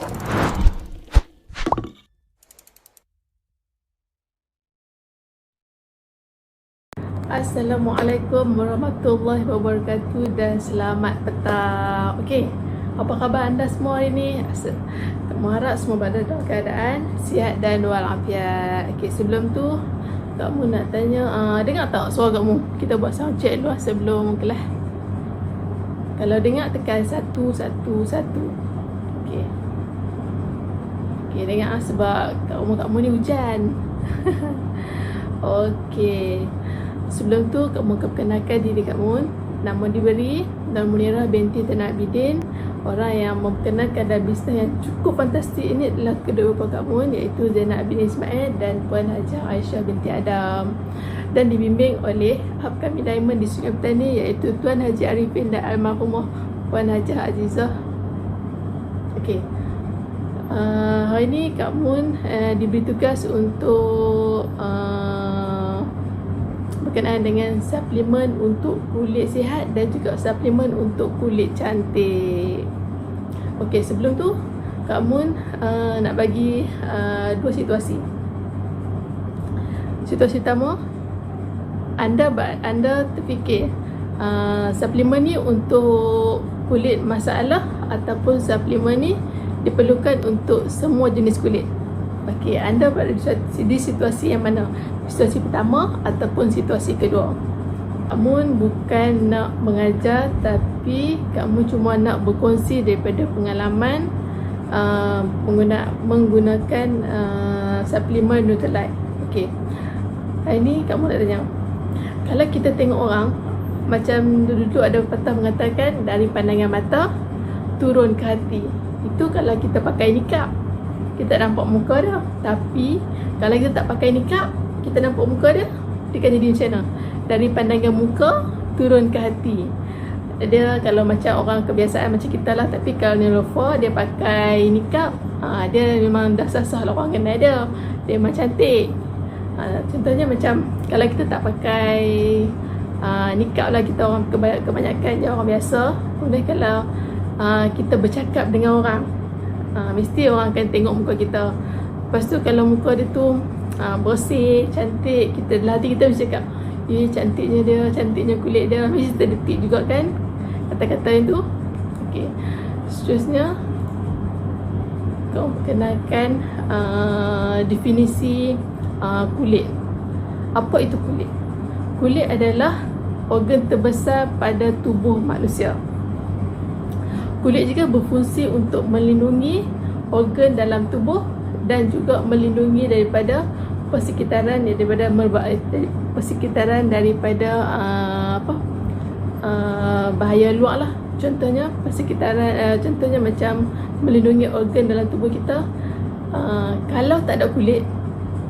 Assalamualaikum warahmatullahi wabarakatuh dan selamat petang. Okey, apa khabar anda semua hari ni? Harap semua berada dalam keadaan sihat dan walafiat. Okey, sebelum tu kamu nak tanya, dengar tak suara kamu? Kita buat sound check dulu sebelum kelas. Kalau dengar tekan 1 1 1. Okey. Okey, dengar sebab kat rumah kamu ni hujan. Okey. Sebelum tu, kamu perkenalkan diri kamu. Nama diberi dan Munirah binti Tan Abidin. Orang yang memperkenalkan dalam bisnes yang cukup fantastik ini adalah kedua bapa kamu, iaitu Zainab bin Ismail dan Puan Hajah Aisyah binti Adam. Dan dibimbing oleh hub kami Diamond di Sungai Petani, iaitu Tuan Haji Arifin dan almarhumah Puan Hajah Azizah. Okey. Hari ni kamu diberi tugas untuk berkenaan dengan suplemen untuk kulit sihat dan juga suplemen untuk kulit cantik. Okey, sebelum tu kamu nak bagi dua situasi. Situasi pertama, anda terfikir suplemen ni untuk kulit masalah ataupun suplemen ni diperlukan untuk semua jenis kulit. Okey, anda berada di situasi yang mana? Situasi pertama ataupun situasi kedua? Kamu bukan nak mengajar, tapi kamu cuma nak berkongsi daripada pengalaman menggunakan suplemen Nutrilite. Okey, hari ni kamu nak tanya, kalau kita tengok orang, macam dulu ada pepatah mengatakan, dari pandangan mata turun ke hati. Itu kalau kita pakai nikab, kita nampak muka dia. Tapi kalau kita tak pakai nikab, kita nampak muka dia, dia akan jadi macam mana? Dari pandangan muka turun ke hati. Dia kalau macam orang kebiasaan macam kita lah. Tapi kalau Nilofa dia pakai nikab, dia memang dah sah-sah lah orang kenal dia. Dia memang cantik. Contohnya macam kalau kita tak pakai nikab lah, kita orang kebanyakan je orang biasa. Kemudian kalau kita bercakap dengan orang, mesti orang akan tengok muka kita. Lepas tu kalau muka dia tu bersih, cantik, kita dalam hati kita mesti cakap, cantiknya dia, cantiknya kulit dia. Mesti terdetik juga kan kata-kata itu. Okey, seterusnya kau perkenalkan definisi kulit. Apa itu kulit? Kulit adalah organ terbesar pada tubuh manusia. Kulit juga berfungsi untuk melindungi organ dalam tubuh dan juga melindungi daripada persekitaran, bahaya luar lah. Contohnya contohnya macam melindungi organ dalam tubuh kita. Kalau tak ada kulit,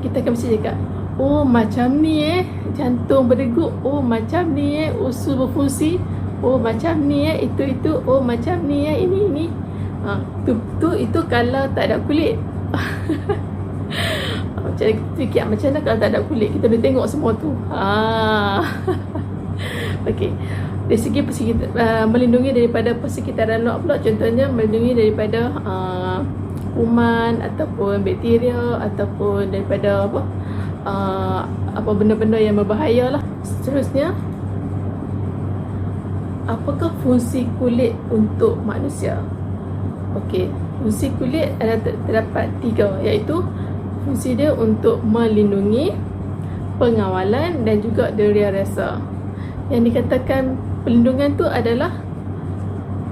kita akan mesti cakap, oh macam ni jantung berdegup, oh macam ni usus berfungsi, oh macam ni itu, oh macam ni ini. Itu kalau tak ada kulit. Macam fikir macam mana kalau tak ada kulit, kita boleh tengok semua tu. Okey, dari segi melindungi daripada persekitaran luar pula, contohnya melindungi daripada kuman ataupun bakteria ataupun daripada apa benda-benda yang berbahaya lah. Seterusnya, apakah fungsi kulit untuk manusia? Okey, fungsi kulit ada terdapat 3, iaitu fungsi dia untuk melindungi, pengawalan dan juga deria rasa. Yang dikatakan perlindungan tu adalah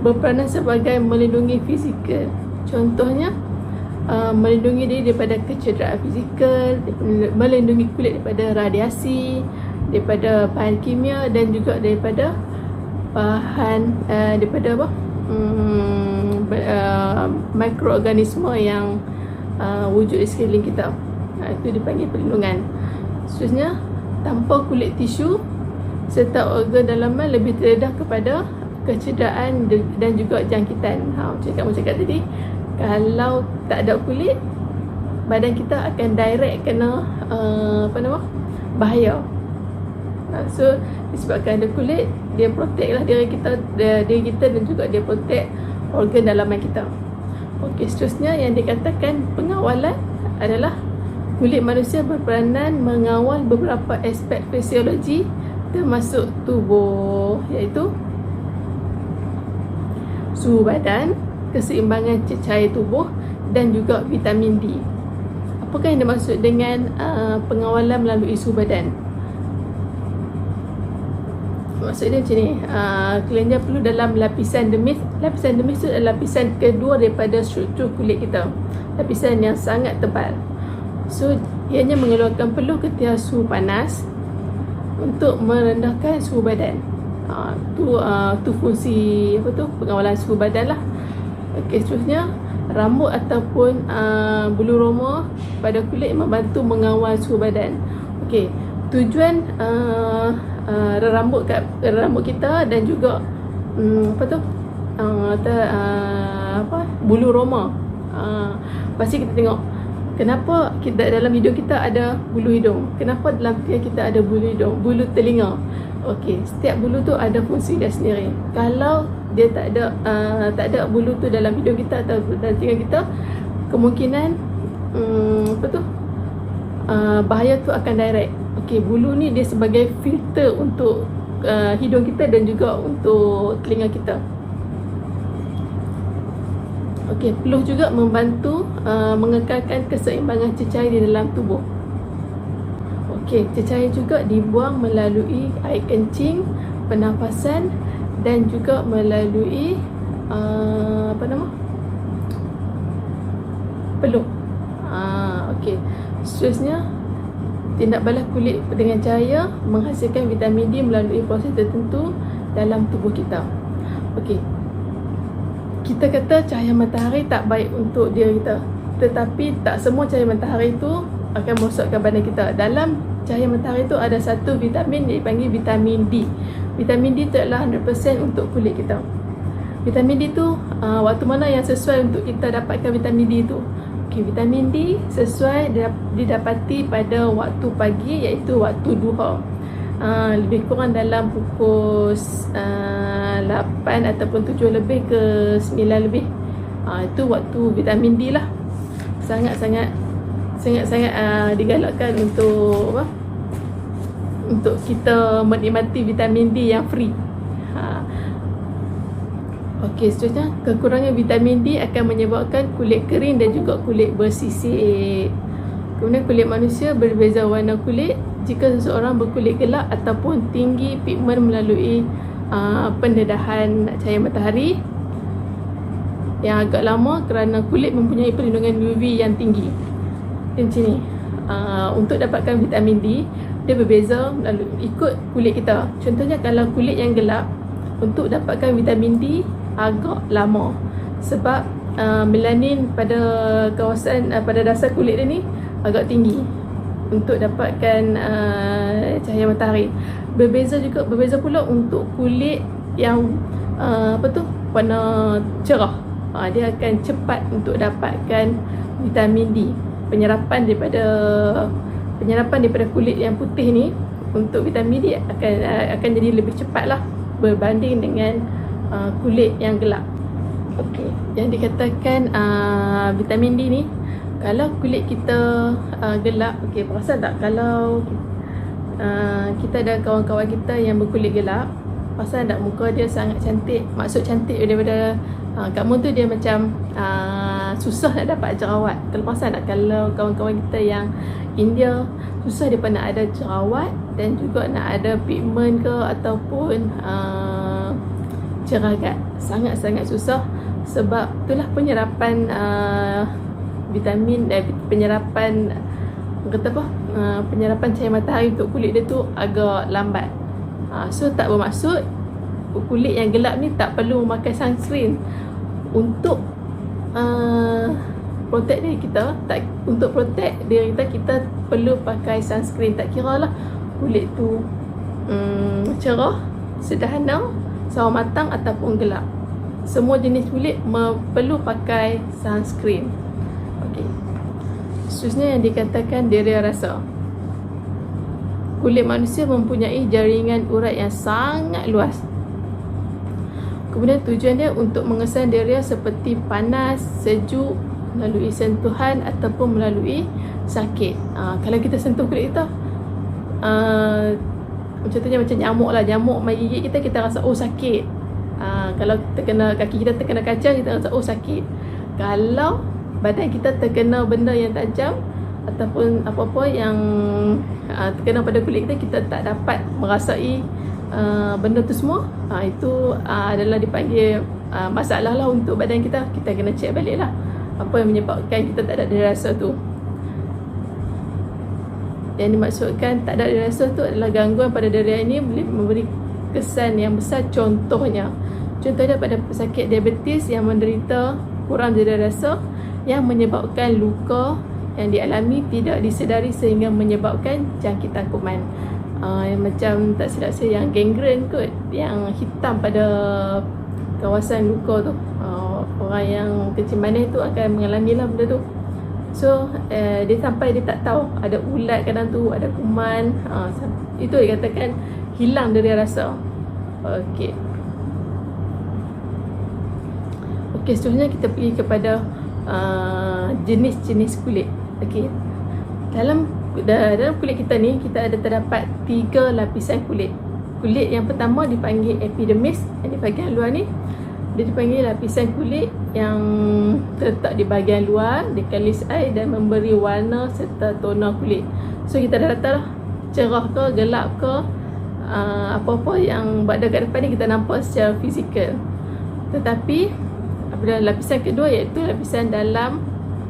berperanan sebagai melindungi fizikal. Contohnya melindungi diri daripada kecederaan fizikal, melindungi kulit daripada radiasi, daripada bahan kimia dan juga daripada bahan mikroorganisme yang wujud di sekeliling kita. Itu dipanggil perlindungan. Seterusnya, tanpa kulit tisu serta organ dalaman lebih terdedah kepada kecederaan dan juga jangkitan. Macam kamu cakap tadi, kalau tak ada kulit, badan kita akan direct kena bahaya. So disebabkan ada kulit, dia protect lah diri kita dan juga dia protect organ dalaman kita. Okey, seterusnya yang dikatakan pengawalan adalah kulit manusia berperanan mengawal beberapa aspek fisiologi termasuk tubuh, iaitu suhu badan, keseimbangan cecair tubuh dan juga vitamin D. Apakah yang dimaksud dengan pengawalan melalui suhu badan? Maksudnya macam ni, kelenjar perlu dalam lapisan dermis. Lapisan dermis itu adalah lapisan kedua daripada struktur kulit kita, lapisan yang sangat tebal. So, ianya mengeluarkan peluh ketika suhu panas untuk merendahkan suhu badan. Tu fungsi pengawalan suhu badan lah. Okey, seterusnya rambut ataupun bulu roma pada kulit membantu mengawal suhu badan. Okey, tujuan rambut kita dan juga bulu roma. Pasti kita tengok kenapa kita dalam hidung kita ada bulu hidung, kenapa dalam telinga kita ada bulu hidung, bulu telinga. Okey, setiap bulu tu ada fungsi dia sendiri. Kalau dia tak ada bulu tu dalam hidung kita atau dalam telinga kita, kemungkinan bahaya tu akan direct. Okey, bulu ni dia sebagai filter untuk hidung kita dan juga untuk telinga kita. Okey, peluh juga membantu mengekalkan keseimbangan cecair di dalam tubuh. Okey, cecair juga dibuang melalui air kencing, pernafasan dan juga melalui peluh. Okey, seterusnya tindak balas kulit dengan cahaya menghasilkan vitamin D melalui proses tertentu dalam tubuh kita. Okey, kita kata cahaya matahari tak baik untuk diri kita, tetapi tak semua cahaya matahari itu akan merosakkan badan kita. Dalam cahaya matahari itu ada satu vitamin yang dipanggil vitamin D. Vitamin D itu adalah 100% untuk kulit kita. Vitamin D itu waktu mana yang sesuai untuk kita dapatkan vitamin D itu? Okay, vitamin D sesuai didapati pada waktu pagi, iaitu waktu duha. Lebih kurang dalam pukul 8 ataupun 7 lebih ke 9 lebih. Itu waktu vitamin D lah. Sangat-sangat digalakkan untuk kita menikmati vitamin D yang free. Okey, seterusnya kekurangan vitamin D akan menyebabkan kulit kering dan juga kulit bersisik. Kemudian kulit manusia berbeza warna kulit jika seseorang berkulit gelap ataupun tinggi pigmen melalui pendedahan cahaya matahari yang agak lama kerana kulit mempunyai perlindungan UV yang tinggi. Macam ni. Untuk dapatkan vitamin D, dia berbeza ikut kulit kita. Contohnya kalau kulit yang gelap, untuk dapatkan vitamin D agak lama sebab melanin pada kawasan pada dasar kulit dia ni agak tinggi untuk dapatkan cahaya matahari. Berbeza pula untuk kulit yang warna cerah. Dia akan cepat untuk dapatkan vitamin D. Penyerapan daripada kulit yang putih ni untuk vitamin D akan jadi lebih cepatlah berbanding dengan kulit yang gelap. Okey, yang dikatakan vitamin D ni, kalau kulit kita gelap, okey, perasan tak kalau kita ada kawan-kawan kita yang berkulit gelap, perasan tak muka dia sangat cantik? Maksud cantik daripada kamu tu dia macam susah nak dapat jerawat. Kalau perasan tak, kalau kawan-kawan kita yang India, susah dia nak ada jerawat dan juga nak ada pigmen ke ataupun jeragat. Sangat-sangat susah sebab itulah penyerapan vitamin penyerapan cahaya matahari untuk kulit dia tu agak lambat. So tak bermaksud kulit yang gelap ni tak perlu memakai sunscreen untuk protect diri kita. Untuk protect diri kita perlu pakai sunscreen. Tak kira lah kulit tu cerah, sederhana, sawo matang ataupun gelap. Semua jenis kulit perlu pakai sunscreen. Okey. Seterusnya yang dikatakan deria rasa. Kulit manusia mempunyai jaringan urat yang sangat luas. Kemudian tujuan dia untuk mengesan deria seperti panas, sejuk, melalui sentuhan ataupun melalui sakit. Kalau kita sentuh kulit kita, contohnya macam nyamuk lah, nyamuk main gigit kita, kita rasa oh sakit. Kalau terkena kaki kita terkena kaca, kita rasa oh sakit. Kalau badan kita terkena benda yang tajam ataupun apa-apa yang terkena pada kulit kita, kita tak dapat merasai benda tu semua, itu adalah dipanggil masalah lah untuk badan kita. Kita kena check balik lah apa yang menyebabkan kita tak ada rasa tu. Yang dimaksudkan tak ada rasa tu adalah gangguan pada deria ini boleh memberi kesan yang besar. Contohnya pada pesakit diabetes yang menderita kurang deria rasa yang menyebabkan luka yang dialami tidak disedari sehingga menyebabkan jangkitan kuman. Yang macam tak silap saya yang gangren kot, yang hitam pada kawasan luka tu. Orang yang kencing manis tu akan mengalami lah benda tu. So dia sampai dia tak tahu ada ulat kadang tu, ada kuman, itu dikatakan hilang deria rasa. Okey, seterusnya kita pergi kepada jenis-jenis kulit. Okey, dalam kulit kita ni, kita ada terdapat 3 lapisan kulit. Kulit yang pertama dipanggil epidermis, yang di bahagian luar ni. Dia dipanggil lapisan kulit yang terletak di bahagian luar di kalis air dan memberi warna serta tona kulit. So kita dah kata lah, cerah ke gelap ke, apa-apa yang berada kat depan ni kita nampak secara fizikal. Tetapi apabila lapisan kedua, iaitu lapisan dalam,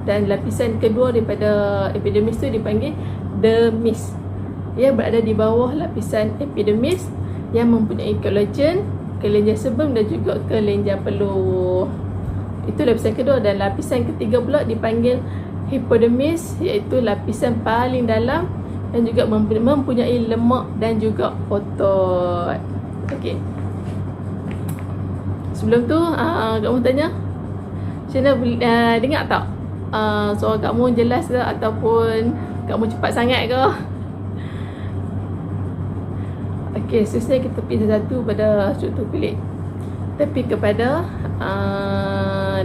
dan lapisan kedua daripada epidermis tu dipanggil dermis. Ia berada di bawah lapisan epidermis yang mempunyai kolagen, kelenjar sebum dan juga kelenjar peluh. Itu lapisan kedua. Dan lapisan ketiga pula dipanggil hipodermis, iaitu lapisan paling dalam dan juga mempunyai lemak dan juga otot. Okey, sebelum tu kamu tanya macam mana, dengar tak suara kamu jelas ke ataupun kamu cepat sangat ke? Okey, seterusnya kita pergi satu pada struktur kulit. Tapi kepada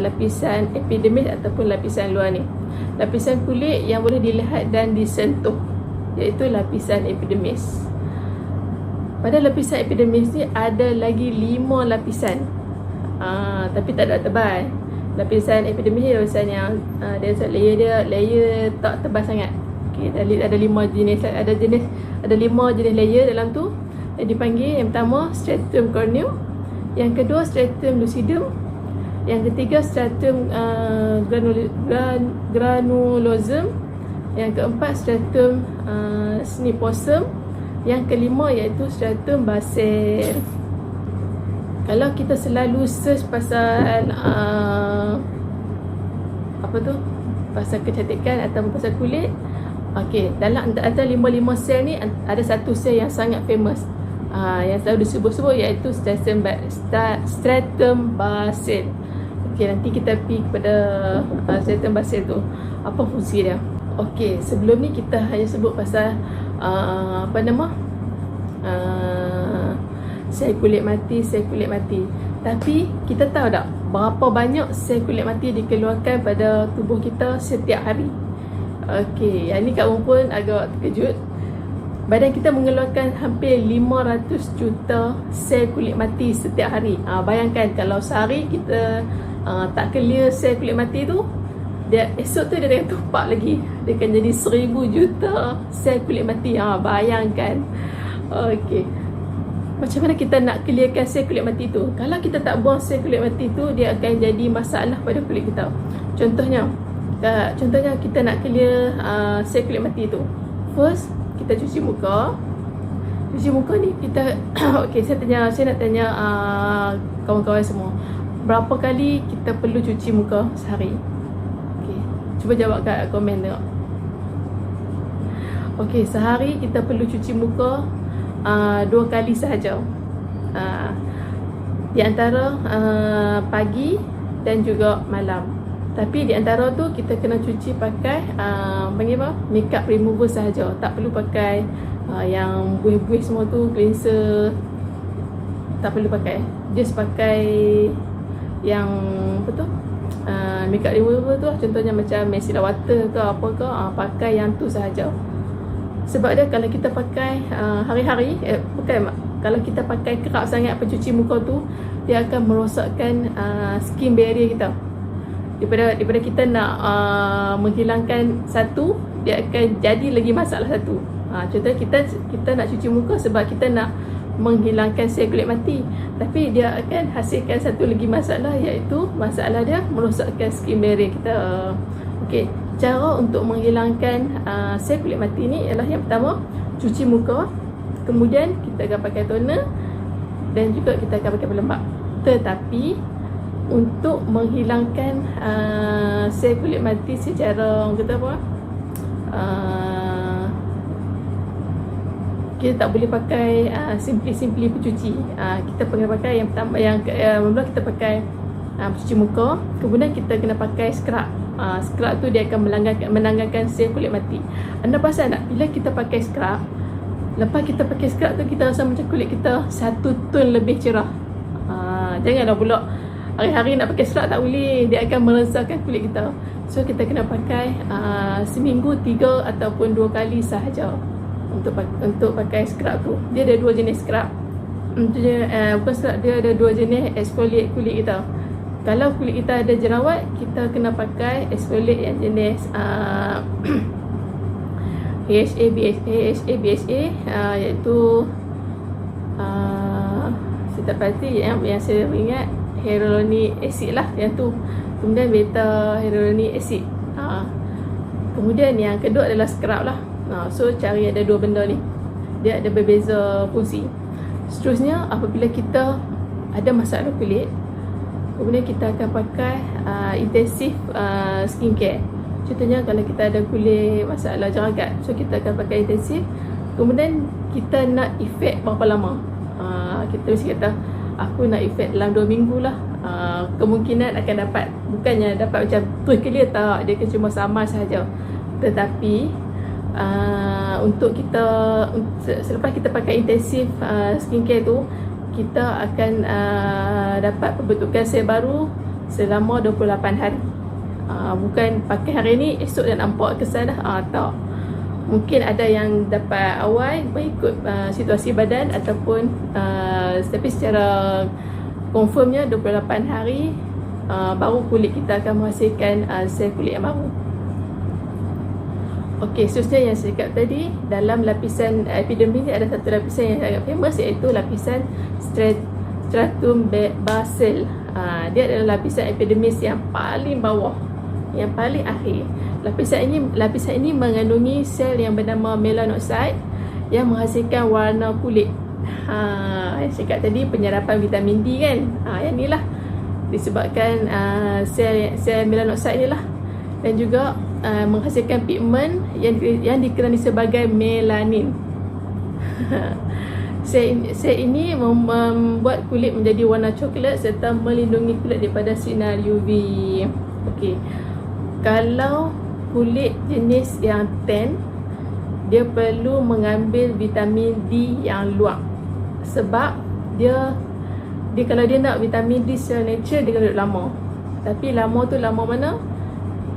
lapisan epidermis ataupun lapisan luar ni. Lapisan kulit yang boleh dilihat dan disentuh, iaitu lapisan epidermis. Pada lapisan epidermis ni ada lagi 5 lapisan. Tapi tak ada tebal. Lapisan epidermis ni lapisan yang layer tak tebal sangat. Okey, ada 5 jenis, ada 5 jenis layer dalam tu. Yang dipanggil, yang pertama stratum corneum, yang kedua stratum lucidum, yang ketiga stratum granulosum, yang keempat stratum sniposum, yang kelima iaitu stratum basal. Kalau kita selalu search pasal pasal kecantikan atau pasal kulit, okey, dalam antara 5 sel ni ada satu sel yang sangat famous, yang selalu disebut-sebut, iaitu stratum basal. Okey, nanti kita pergi kepada stratum basal tu, apa fungsi dia. Okey, sebelum ni kita hanya sebut pasal sel kulit mati. Tapi kita tahu tak berapa banyak sel kulit mati dikeluarkan pada tubuh kita setiap hari? Okey, yang ni kamu pun agak terkejut. Badan kita mengeluarkan hampir 500 juta sel kulit mati setiap hari. Bayangkan kalau sehari kita tak clear sel kulit mati tu, dia esok tu dia akan tumpah lagi. Dia akan jadi 1000 juta sel kulit mati. Bayangkan. Okey, macam mana kita nak clearkan sel kulit mati tu? Kalau kita tak buang sel kulit mati tu, dia akan jadi masalah pada kulit kita. Contohnya kita nak clear sel kulit mati tu. First, kita cuci muka. Cuci muka ni kita okey, saya nak tanya kawan-kawan semua, berapa kali kita perlu cuci muka sehari? Okey, cuba jawab kat komen tengok. Okey, sehari kita perlu cuci muka 2 kali sahaja. Di antara pagi dan juga malam. Tapi di antara tu kita kena cuci pakai makeup remover sahaja. Tak perlu pakai yang buih-buih semua tu, cleanser. Tak perlu pakai. just pakai yang apa tu, makeup remover tu lah. Contohnya macam micellar water ke apa ke, pakai yang tu sahaja. Sebab dia kalau kita pakai hari-hari, kalau kita pakai kerap sangat pencuci muka tu, dia akan merosakkan skin barrier kita. Daripada kita nak menghilangkan satu, dia akan jadi lagi masalah satu. Contohnya kita nak cuci muka sebab kita nak menghilangkan sel kulit mati, tapi dia akan hasilkan satu lagi masalah, iaitu masalah dia merosakkan skin barrier kita. Okey, cara untuk menghilangkan sel kulit mati ni ialah yang pertama, cuci muka, kemudian kita akan pakai toner dan juga kita akan pakai pelembab. Tetapi untuk menghilangkan sel kulit mati secara orang kata apa, kita tak boleh pakai simply pencuci. Kita kena pakai yang pertama, mula kita pakai pencuci muka, kemudian kita kena pakai scrub. Scrub tu dia akan menanggalkan sel kulit mati. Anda perasan tak, bila kita pakai scrub, lepas kita pakai scrub tu, kita rasa macam kulit kita satu tone lebih cerah. Janganlah pula hari-hari nak pakai scrub, tak boleh, dia akan meresahkan kulit kita. So kita kena pakai seminggu 3 ataupun 2 kali sahaja untuk pakai scrub tu. Dia ada 2 jenis scrub. Bukan scrub, dia ada 2 jenis exfoliate kulit kita. Kalau kulit kita ada jerawat, kita kena pakai exfoliate yang jenis AHA, BHA, iaitu saya tak pasti yang saya ingat hyaluronic acid lah, yang tu. Kemudian beta hyaluronic acid. Kemudian yang kedua adalah scrub lah. So cari ada 2 benda ni, dia ada berbeza fungsi. Seterusnya, apabila kita ada masalah kulit, kemudian kita akan pakai intensive skincare. Contohnya kalau kita ada kulit masalah jerawat, so kita akan pakai intensif. Kemudian kita nak efek berapa lama, kita mesti kata aku nak efek dalam 2 minggu lah. Kemungkinan akan dapat, bukannya dapat macam terus clear, tak, dia akan cuma samar sahaja. Tetapi untuk kita, selepas kita pakai intensif skincare tu, kita akan dapat pembentukan sel baru selama 28 hari. Bukan pakai hari ni, esok dah nampak kesan dah. Tak. Mungkin ada yang dapat awal mengikut situasi badan, ataupun tapi secara confirmnya 28 hari baru kulit kita akan menghasilkan sel kulit yang baru. Okey, seterusnya yang saya cakap tadi, dalam lapisan epidermis ni ada satu lapisan yang agak famous, iaitu lapisan stratum basal. Dia adalah lapisan epidermis yang paling bawah, yang paling akhir. Lapisan ini mengandungi sel yang bernama melanocyte yang menghasilkan warna kulit. Yang saya cakap tadi, penyerapan vitamin D kan. Yang ni lah disebabkan sel melanocyte ni lah. Dan juga menghasilkan pigmen yang dikenali sebagai melanin. Sel ini membuat kulit menjadi warna coklat serta melindungi kulit daripada sinar UV. Okey. Kalau kulit jenis yang tan, dia perlu mengambil vitamin D yang luar. Sebab dia kalau dia nak vitamin D secara nature, dia kena duduk lama. Tapi lama tu lama mana,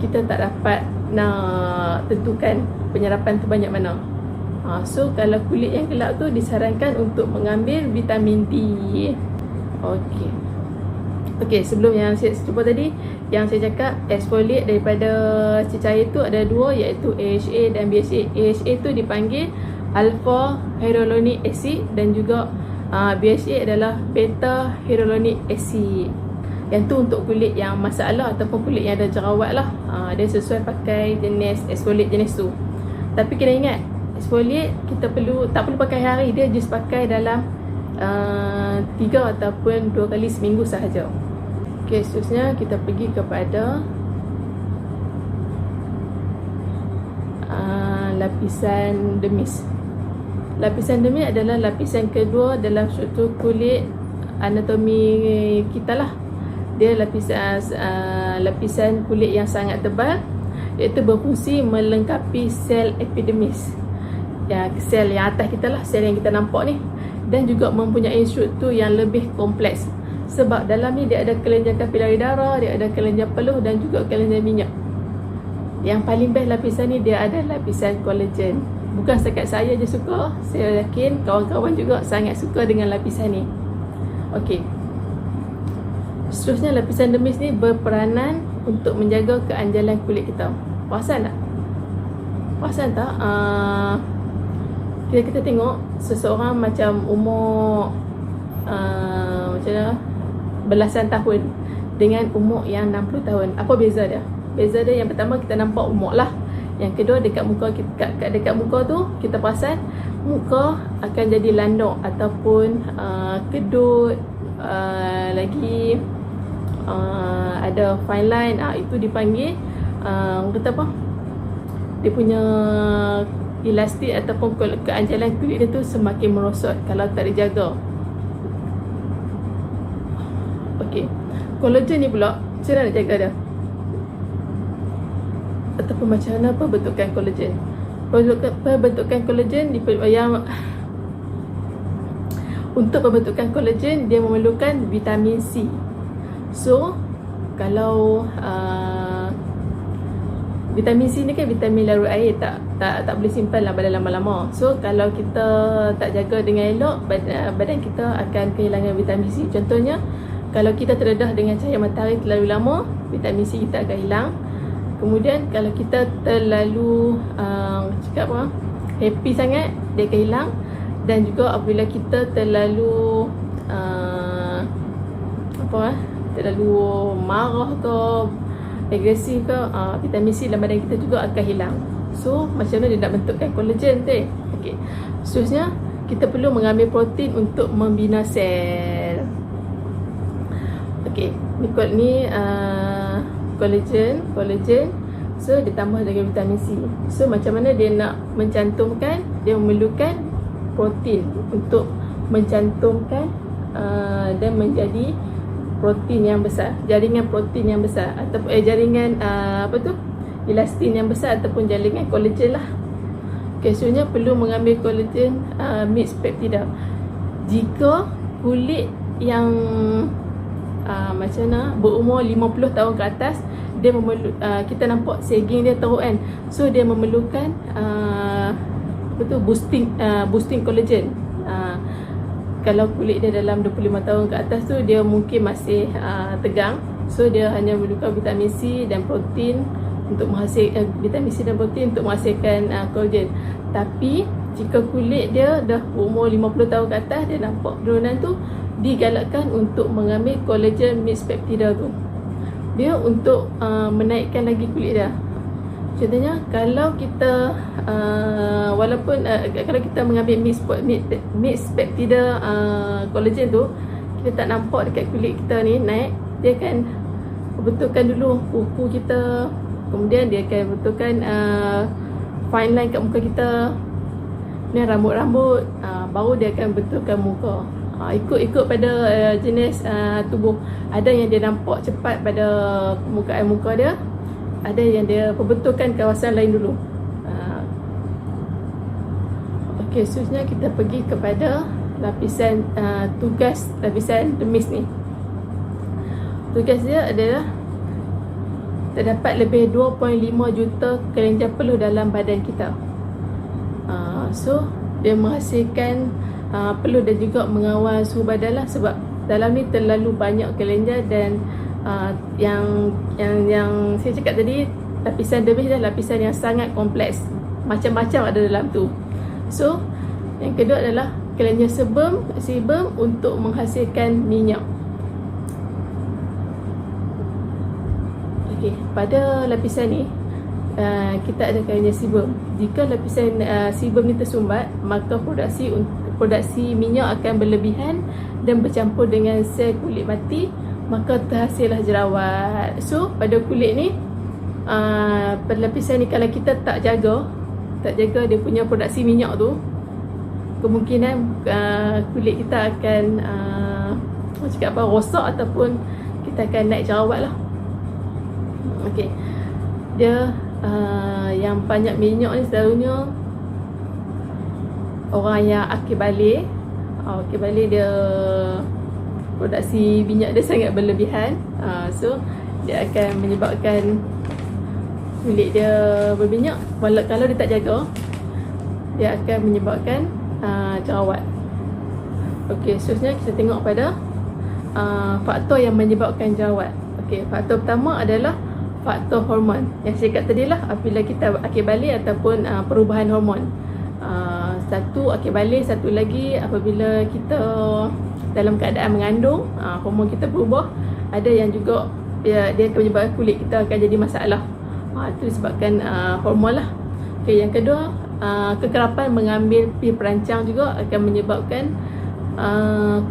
kita tak dapat nak tentukan penyerapan tu banyak mana. So kalau kulit yang gelap tu, disarankan untuk mengambil vitamin D. Okey, sebelum yang saya cuba tadi, yang saya cakap exfoliate daripada cecair tu ada 2, iaitu AHA dan BHA. AHA tu dipanggil alpha hyaluronic acid, dan juga BHA adalah beta hyaluronic acid. Yang tu untuk kulit yang masalah ataupun kulit yang ada jerawat lah. Dia sesuai pakai jenis exfoliate jenis tu. Tapi kena ingat, exfoliate kita tak perlu pakai hari, dia just pakai dalam 3 ataupun 2 kali seminggu sahaja. Okey, seterusnya kita pergi kepada lapisan dermis. Lapisan dermis adalah lapisan kedua dalam struktur kulit anatomi kita lah. Dia lapisan kulit yang sangat tebal, iaitu berfungsi melengkapi sel epidermis, sel yang atas kita lah, sel yang kita nampak ni, dan juga mempunyai struktur yang lebih kompleks. Sebab dalam ni dia ada kelenjar kapilari darah, dia ada kelenjar peluh dan juga kelenjar minyak. Yang paling best lapisan ni dia ada lapisan collagen. Bukan setakat saya je suka, saya yakin kawan-kawan juga sangat suka dengan lapisan ni. Okey. Seterusnya lapisan dermis ni berperanan untuk menjaga keanjalan kulit kita. Perasan tak? Perasan tak? Kita tengok seseorang macam umur macam mana, belasan tahun dengan umur yang 60 tahun. Apa beza dia? Beza dia yang pertama kita nampak umur lah. Yang kedua dekat muka kita, dekat muka tu kita perasan muka akan jadi landok ataupun kedut, lagi ada fine line, itu dipanggil kata apa? Dia punya elastik ataupun keanjalan kulit dia tu semakin merosot kalau tak dijaga. Okey. Collagen ni pula macam mana nak jaga dia? Ataupun macam mana pembentukan collagen? Pembentukan collagen yang untuk pembentukan collagen dia memerlukan vitamin C. So kalau vitamin C ni kan vitamin larut air, tak boleh simpan lama-lama. So kalau kita tak jaga dengan elok, badan kita akan kehilangan vitamin C. Contohnya kalau kita terdedah dengan cahaya matahari terlalu lama, vitamin C kita akan hilang. Kemudian kalau kita terlalu happy sangat, dia akan hilang. Dan juga apabila kita terlalu terlalu marah ke, agresif ke, vitamin C dalam badan kita juga akan hilang. So macam mana dia nak bentukkan collagen tu? Okey. Seterusnya kita perlu mengambil protein untuk membina sel. Okey, ni collagen. So ditambah dengan vitamin C. So macam mana dia nak mencantumkan? Dia memerlukan protein untuk mencantumkan dan menjadi protein yang besar, jaringan protein yang besar ataupun jaringan elastin yang besar ataupun jaringan collagen lah. Seterusnya perlu mengambil collagen mixed peptida. Jika kulit yang macam mana berumur 50 tahun ke atas, dia kita nampak saging dia teruk kan. So dia memerlukan boosting collagen. Kalau kulit dia dalam 25 tahun ke atas tu, dia mungkin masih tegang. So dia hanya memerlukan vitamin C dan protein untuk menghasilkan vitamin C dan protein untuk menghasilkan collagen. Tapi jika kulit dia dah umur 50 tahun ke atas, dia nampak penurunan tu, digalakkan untuk mengambil collagen mixed peptida tu. Dia untuk menaikkan lagi kulit dia. Contohnya kalau kita kalau kita mengambil mixed peptida collagen tu, kita tak nampak dekat kulit kita ni naik, dia akan betulkan dulu kuku kita, kemudian dia akan betulkan fine line kat muka kita, ni rambut-rambut, baru dia akan betulkan muka. Ikut pada jenis tubuh. Ada yang dia nampak cepat pada permukaan muka dia, ada yang dia pembetulkan kawasan lain dulu. Okey, seterusnya kita pergi kepada lapisan tugas lapisan dermis ni. Tugas dia adalah terdapat lebih 2.5 juta kelenjar peluh dalam badan kita. So dia menghasilkan peluh dan juga mengawal suhu badan lah, sebab dalam ni terlalu banyak kelenjar. Dan yang saya cakap tadi, lapisan dermis adalah lapisan yang sangat kompleks, macam-macam ada dalam tu. So yang kedua adalah kelenjar sebum untuk menghasilkan minyak. Okey, pada lapisan ni kita ada kelenjar sebum. Jika lapisan sebum ni tersumbat, maka produksi minyak akan berlebihan dan bercampur dengan sel kulit mati, maka terhasillah jerawat. So pada kulit ni, pada lapisan ni, kalau kita tak jaga dia punya produksi minyak tu, kemungkinan kulit kita akan rosak ataupun kita akan naik jerawat lah. Okey, dia yang banyak minyak ni selalunya orang yang akil balik dia produksi minyak dia sangat berlebihan. So dia akan menyebabkan kulit dia berminyak. Kalau dia tak jaga, dia akan menyebabkan jerawat. Okey, seterusnya kita tengok pada faktor yang menyebabkan jerawat. Okey, faktor pertama adalah faktor hormon. Yang saya kata tadi lah, apabila kita akil balik ataupun perubahan hormon. Satu akil balik, satu lagi apabila kita dalam keadaan mengandung, hormon kita berubah. Ada yang juga dia akan menyebabkan kulit kita akan jadi masalah. Itu disebabkan hormon lah. Okay, yang kedua, kekerapan mengambil pil perancang juga akan menyebabkan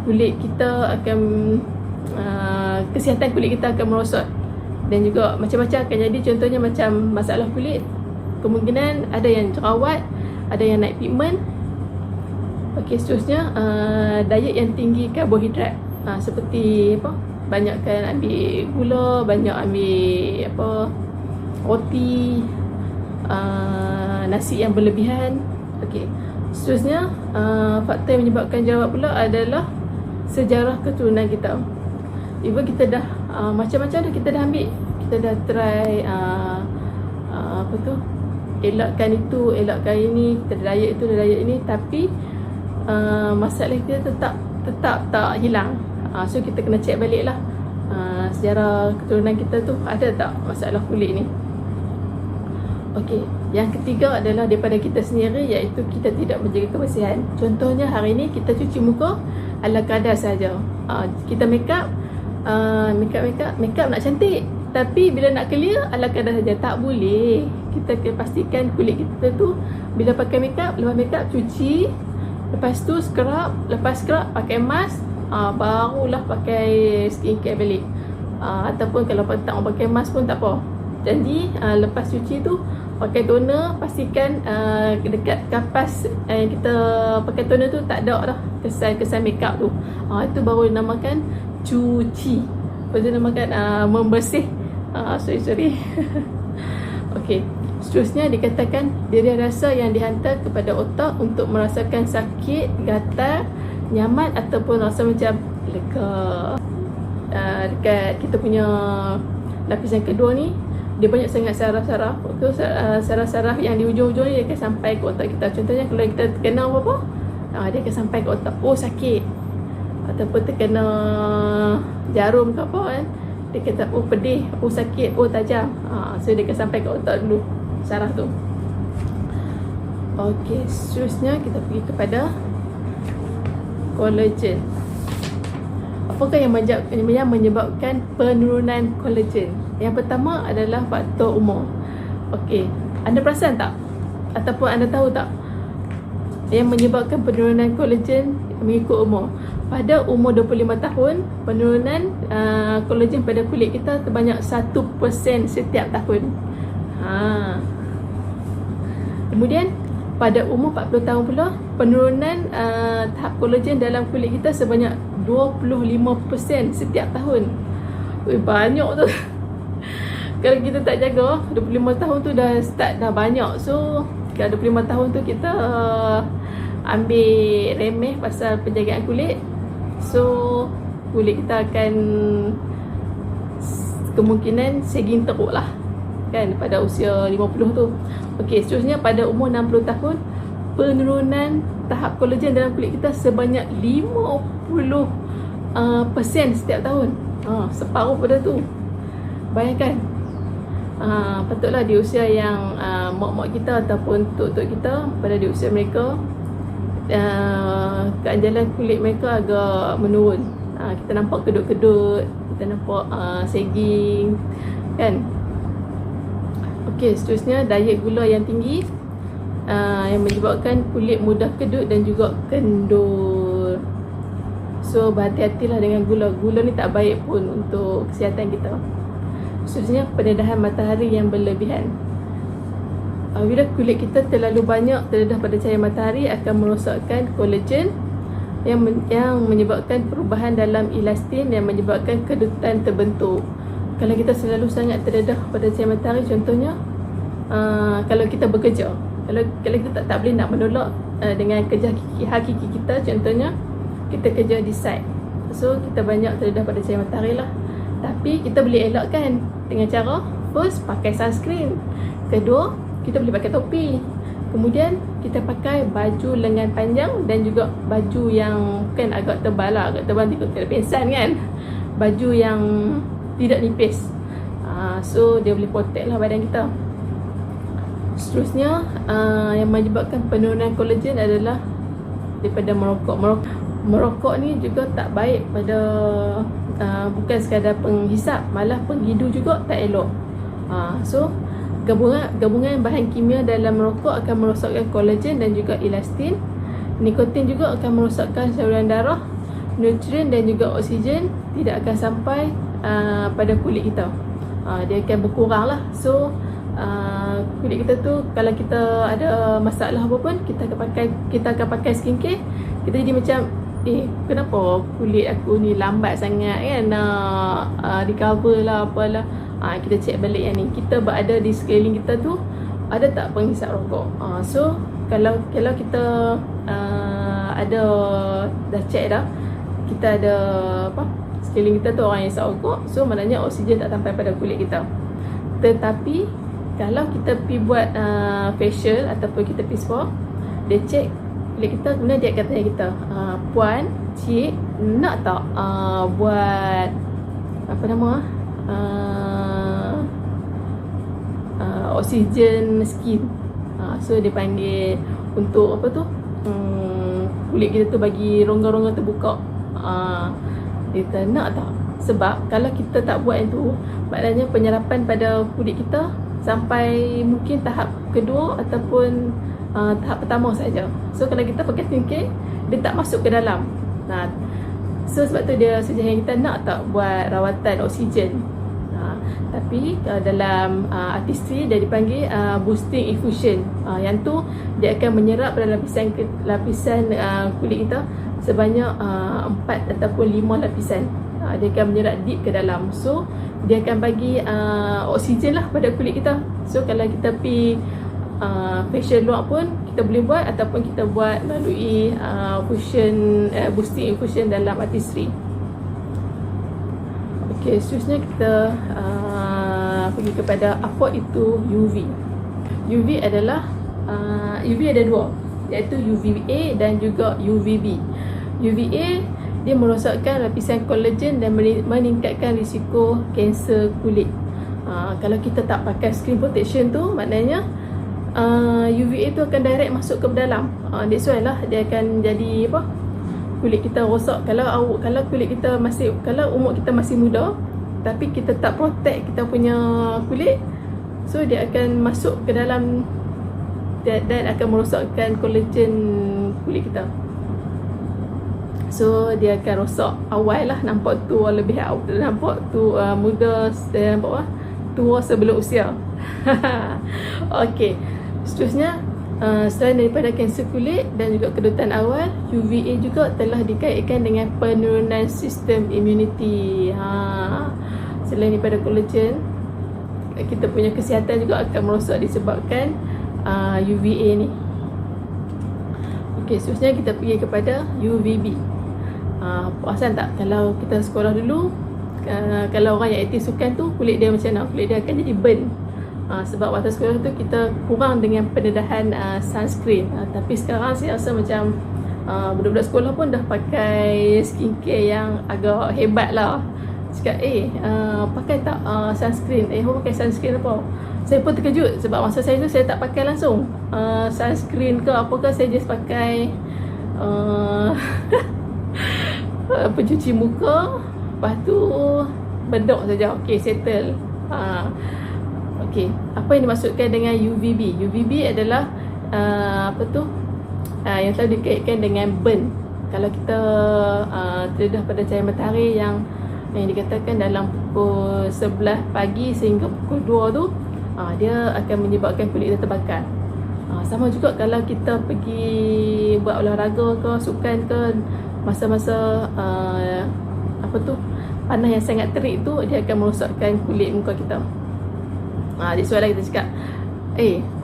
kulit kita akan kesihatan kulit kita akan merosot. Dan juga macam-macam akan jadi. Contohnya macam masalah kulit, kemungkinan ada yang jerawat, ada yang naik pigmen. Okey, seterusnya diet yang tinggi karbohidrat, seperti apa, banyakkan ambil gula, banyak ambil roti, nasi yang berlebihan. Okey, seterusnya faktor yang menyebabkan jerawat pula adalah sejarah keturunan kita. Even kita dah macam-macam dah kita dah ambil, kita dah try elakkan itu, elakkan ini, kita diet itu, diet ini, tapi masalah kita tetap tak hilang. So kita kena check balik lah, sejarah keturunan kita tu ada tak masalah kulit ni. Okey, yang ketiga adalah daripada kita sendiri, iaitu kita tidak menjaga kebersihan. Contohnya hari ni kita cuci muka ala kadar saja. Kita make up nak cantik, tapi bila nak clear ala kadar saja. Tak boleh. Kita kena pastikan kulit kita tu bila pakai make up, lepas make up cuci, lepas tu scrub, lepas scrub pakai mask, barulah pakai skincare balik. Ataupun kalau tak mau pakai mask pun tak apa. Jadi lepas cuci tu pakai toner, pastikan dekat kapas yang kita pakai toner tu tak ada dah kesan make up tu. Itu baru dinamakan cuci. Baru dinamakan membersih. Sorry. Okey, seterusnya dikatakan diri rasa yang dihantar kepada otak untuk merasakan sakit, gatal, nyaman ataupun rasa macam lega. Dekat kita punya lapisan kedua ni, dia banyak sangat saraf-saraf. Itu saraf-saraf yang di ujung-ujung ni dia akan sampai ke otak kita. Contohnya kalau kita terkena apa-apa, dia akan sampai ke otak. Oh sakit. Ataupun terkena jarum ke apa kan, dia kata oh pedih, oh sakit, oh tajam. So dia akan sampai ke otak dulu, saraf tu. Okey, seterusnya kita pergi kepada kolagen. Apakah yang menyebabkan penurunan kolagen? Yang pertama adalah faktor umur. Okey, anda perasan tak? Ataupun anda tahu tak yang menyebabkan penurunan kolagen mengikut umur? Pada umur 25 tahun, penurunan kolagen pada kulit kita terbanyak 1% setiap tahun. Kemudian pada umur 40 tahun pula, penurunan tahap kolagen dalam kulit kita sebanyak 25% setiap tahun. Banyak tu. Kalau kita tak jaga, 25 tahun tu dah start dah banyak. So kalau 25 tahun tu kita ambil remeh pasal penjagaan kulit, so kulit kita akan kemungkinan saging teruk lah kan pada usia 50 tu. Okey, seterusnya pada umur 60 tahun, penurunan tahap kolagen dalam kulit kita sebanyak 50% setiap tahun. Separuh pada tu. Bayangkan. Patutlah di usia yang mak-mak kita ataupun tok-tok kita, pada di usia mereka, keanjalan kulit mereka agak menurun. Kita nampak kedut-kedut, kita nampak saging kan. Okey, seterusnya diet gula yang tinggi yang menyebabkan kulit mudah kedut dan juga kendur. So berhati-hatilah dengan gula. Gula ni tak baik pun untuk kesihatan kita. Seterusnya pendedahan matahari yang berlebihan. Bila kulit kita terlalu banyak terdedah pada cahaya matahari, akan merosakkan kolagen yang menyebabkan perubahan dalam elastin yang menyebabkan kedutan terbentuk. Kalau kita selalu sangat terdedah pada cahaya matahari, contohnya kalau kita bekerja, kalau kita tak boleh nak menolak dengan kerja hakiki kita, contohnya kita kerja di site, So kita banyak terdedah pada cahaya matahari lah. Tapi kita boleh elakkan dengan cara, first, pakai sunscreen. Kedua, kita boleh pakai topi. Kemudian kita pakai baju lengan panjang dan juga baju yang kan agak tebal lah, agak tebal ikut pensan kan. Baju yang tidak nipis. So dia boleh protect lah badan kita. Seterusnya, yang menyebabkan penurunan kolagen adalah daripada merokok. Merokok ni juga tak baik pada bukan sekadar penghisap, malah penghidu juga tak elok. So gabungan bahan kimia dalam merokok akan merosakkan kolagen dan juga elastin. Nikotin juga akan merosakkan saluran darah. Nutrien dan juga oksigen tidak akan sampai pada kulit kita. Dia akan berkurang lah. So kulit kita tu, kalau kita ada masalah apa pun, kita akan pakai skincare, kita jadi macam kenapa kulit aku ni lambat sangat kan nak recover lah apalah. Kita check balik yang ni, kita berada di sekeliling kita tu ada tak penghisap rokok. So kalau kita ada dah check dah, kita ada sekeliling kita tu orang yang hisap rokok, so maknanya oksigen tak sampai pada kulit kita. Tetapi kalau kita pergi buat facial ataupun kita pergi spa, dia check kulit kita, kemudian dia akan tanya kita, puan, cik, nak tak buat apa nama oksigen skin. So dia panggil untuk apa tu, kulit kita tu bagi rongga-rongga terbuka. Dia kata nak tak? Sebab kalau kita tak buat yang tu, maknanya penyerapan pada kulit kita sampai mungkin tahap kedua ataupun tahap pertama saja. So kalau kita pakai skincare, dia tak masuk ke dalam. So sebab tu dia suggest kita nak tak buat rawatan oksigen. Tapi dalam artistry dia dipanggil boosting infusion. Yang tu dia akan menyerap pada lapisan kulit kita sebanyak 4 ataupun 5 lapisan. Dia akan menyerap deep ke dalam. So dia akan bagi oksigen lah pada kulit kita. So kalau kita pergi facial luar pun kita boleh buat, ataupun kita buat melalui boosting infusion dalam artistry. Okay, seterusnya kita pergi kepada apa itu UV. UV adalah UV ada dua, iaitu UVA dan juga UVB. UVA dia merosakkan lapisan kolagen dan meningkatkan risiko kanser kulit. Kalau kita tak pakai screen protection tu, maknanya UVA tu akan direct masuk ke dalam. That's why lah dia akan jadi apa, kulit kita rosak. Kalau kulit kita masih, kalau umur kita masih muda tapi kita tak protect kita punya kulit, so dia akan masuk ke dalam dan akan merosakkan kolagen kulit kita. So dia akan rosak awal lah, nampak tua lebih awal, nampak tu muda, nampak tua sebelum usia. Okey, seterusnya selain daripada kanser kulit dan juga kedutan awal, UVA juga telah dikaitkan dengan penurunan sistem imuniti. Selain daripada kolagen, kita punya kesihatan juga akan merosak disebabkan UVA ni. Okey, seterusnya kita pergi kepada UVB. Perasan tak kalau kita sekolah dulu, kalau orang yang aktif sukan tu, kulit dia macam mana? Kulit dia akan jadi burn. Sebab waktu sekolah tu kita kurang dengan pendedahan sunscreen. Tapi sekarang saya rasa macam budak-budak sekolah pun dah pakai skincare yang agak hebat lah. Cakap pakai tak sunscreen? Awak pakai sunscreen apa? Saya pun terkejut sebab masa saya tu saya tak pakai langsung sunscreen ke apa ke. Saya just pakai pencuci muka, lepas tu bedok saja. Okay, settle. Okey, apa yang dimaksudkan dengan UVB? UVB adalah yang selalu dikaitkan dengan burn. Kalau kita terdedah pada cahaya matahari yang dikatakan dalam pukul 11 pagi sehingga pukul 2 tu, dia akan menyebabkan kulit kita terbakar. Sama juga kalau kita pergi buat olahraga ke, sukan ke, masa-masa panas yang sangat terik tu, dia akan merosakkan kulit muka kita. That's why lah kita cakap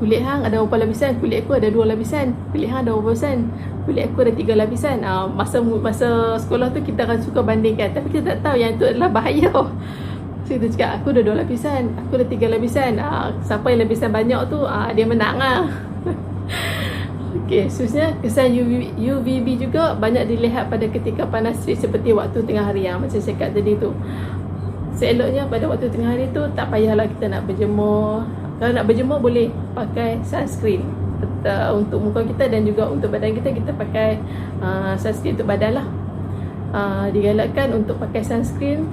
kulit hang ada berapa lapisan, kulit aku ada 2 lapisan, kulit hang ada berapa lapisan, kulit aku ada 3 lapisan. Masa sekolah tu kita akan suka bandingkan, tapi kita tak tahu yang itu adalah bahaya. So kita cakap aku ada 2 lapisan, aku ada 3 lapisan. Siapa yang lapisan banyak tu dia menang lah. Okey, seterusnya kesan UVB juga banyak dilihat pada ketika panas terik seperti waktu tengah hari yang macam saya cakap tadi tu. Seeloknya pada waktu tengah hari tu tak payahlah kita nak berjemur. Kalau nak berjemur boleh pakai sunscreen untuk muka kita, dan juga untuk badan kita, kita pakai sunscreen untuk badan lah. Digalakkan untuk pakai sunscreen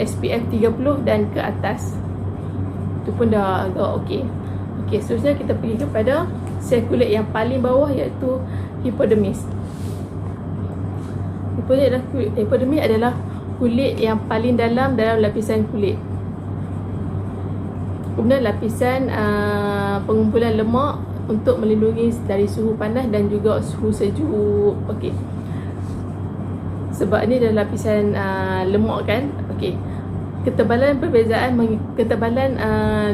SPF 30 dan ke atas. Itu pun dah agak okey. Okey, seterusnya kita pergi kepada sel kulit yang paling bawah, iaitu hipodermis. Hipodermis adalah kulit yang paling dalam lapisan kulit. Kemudian lapisan pengumpulan lemak untuk melindungi dari suhu panas dan juga suhu sejuk. Okey. Sebab ni adalah lapisan lemak kan. Okey. Ketebalan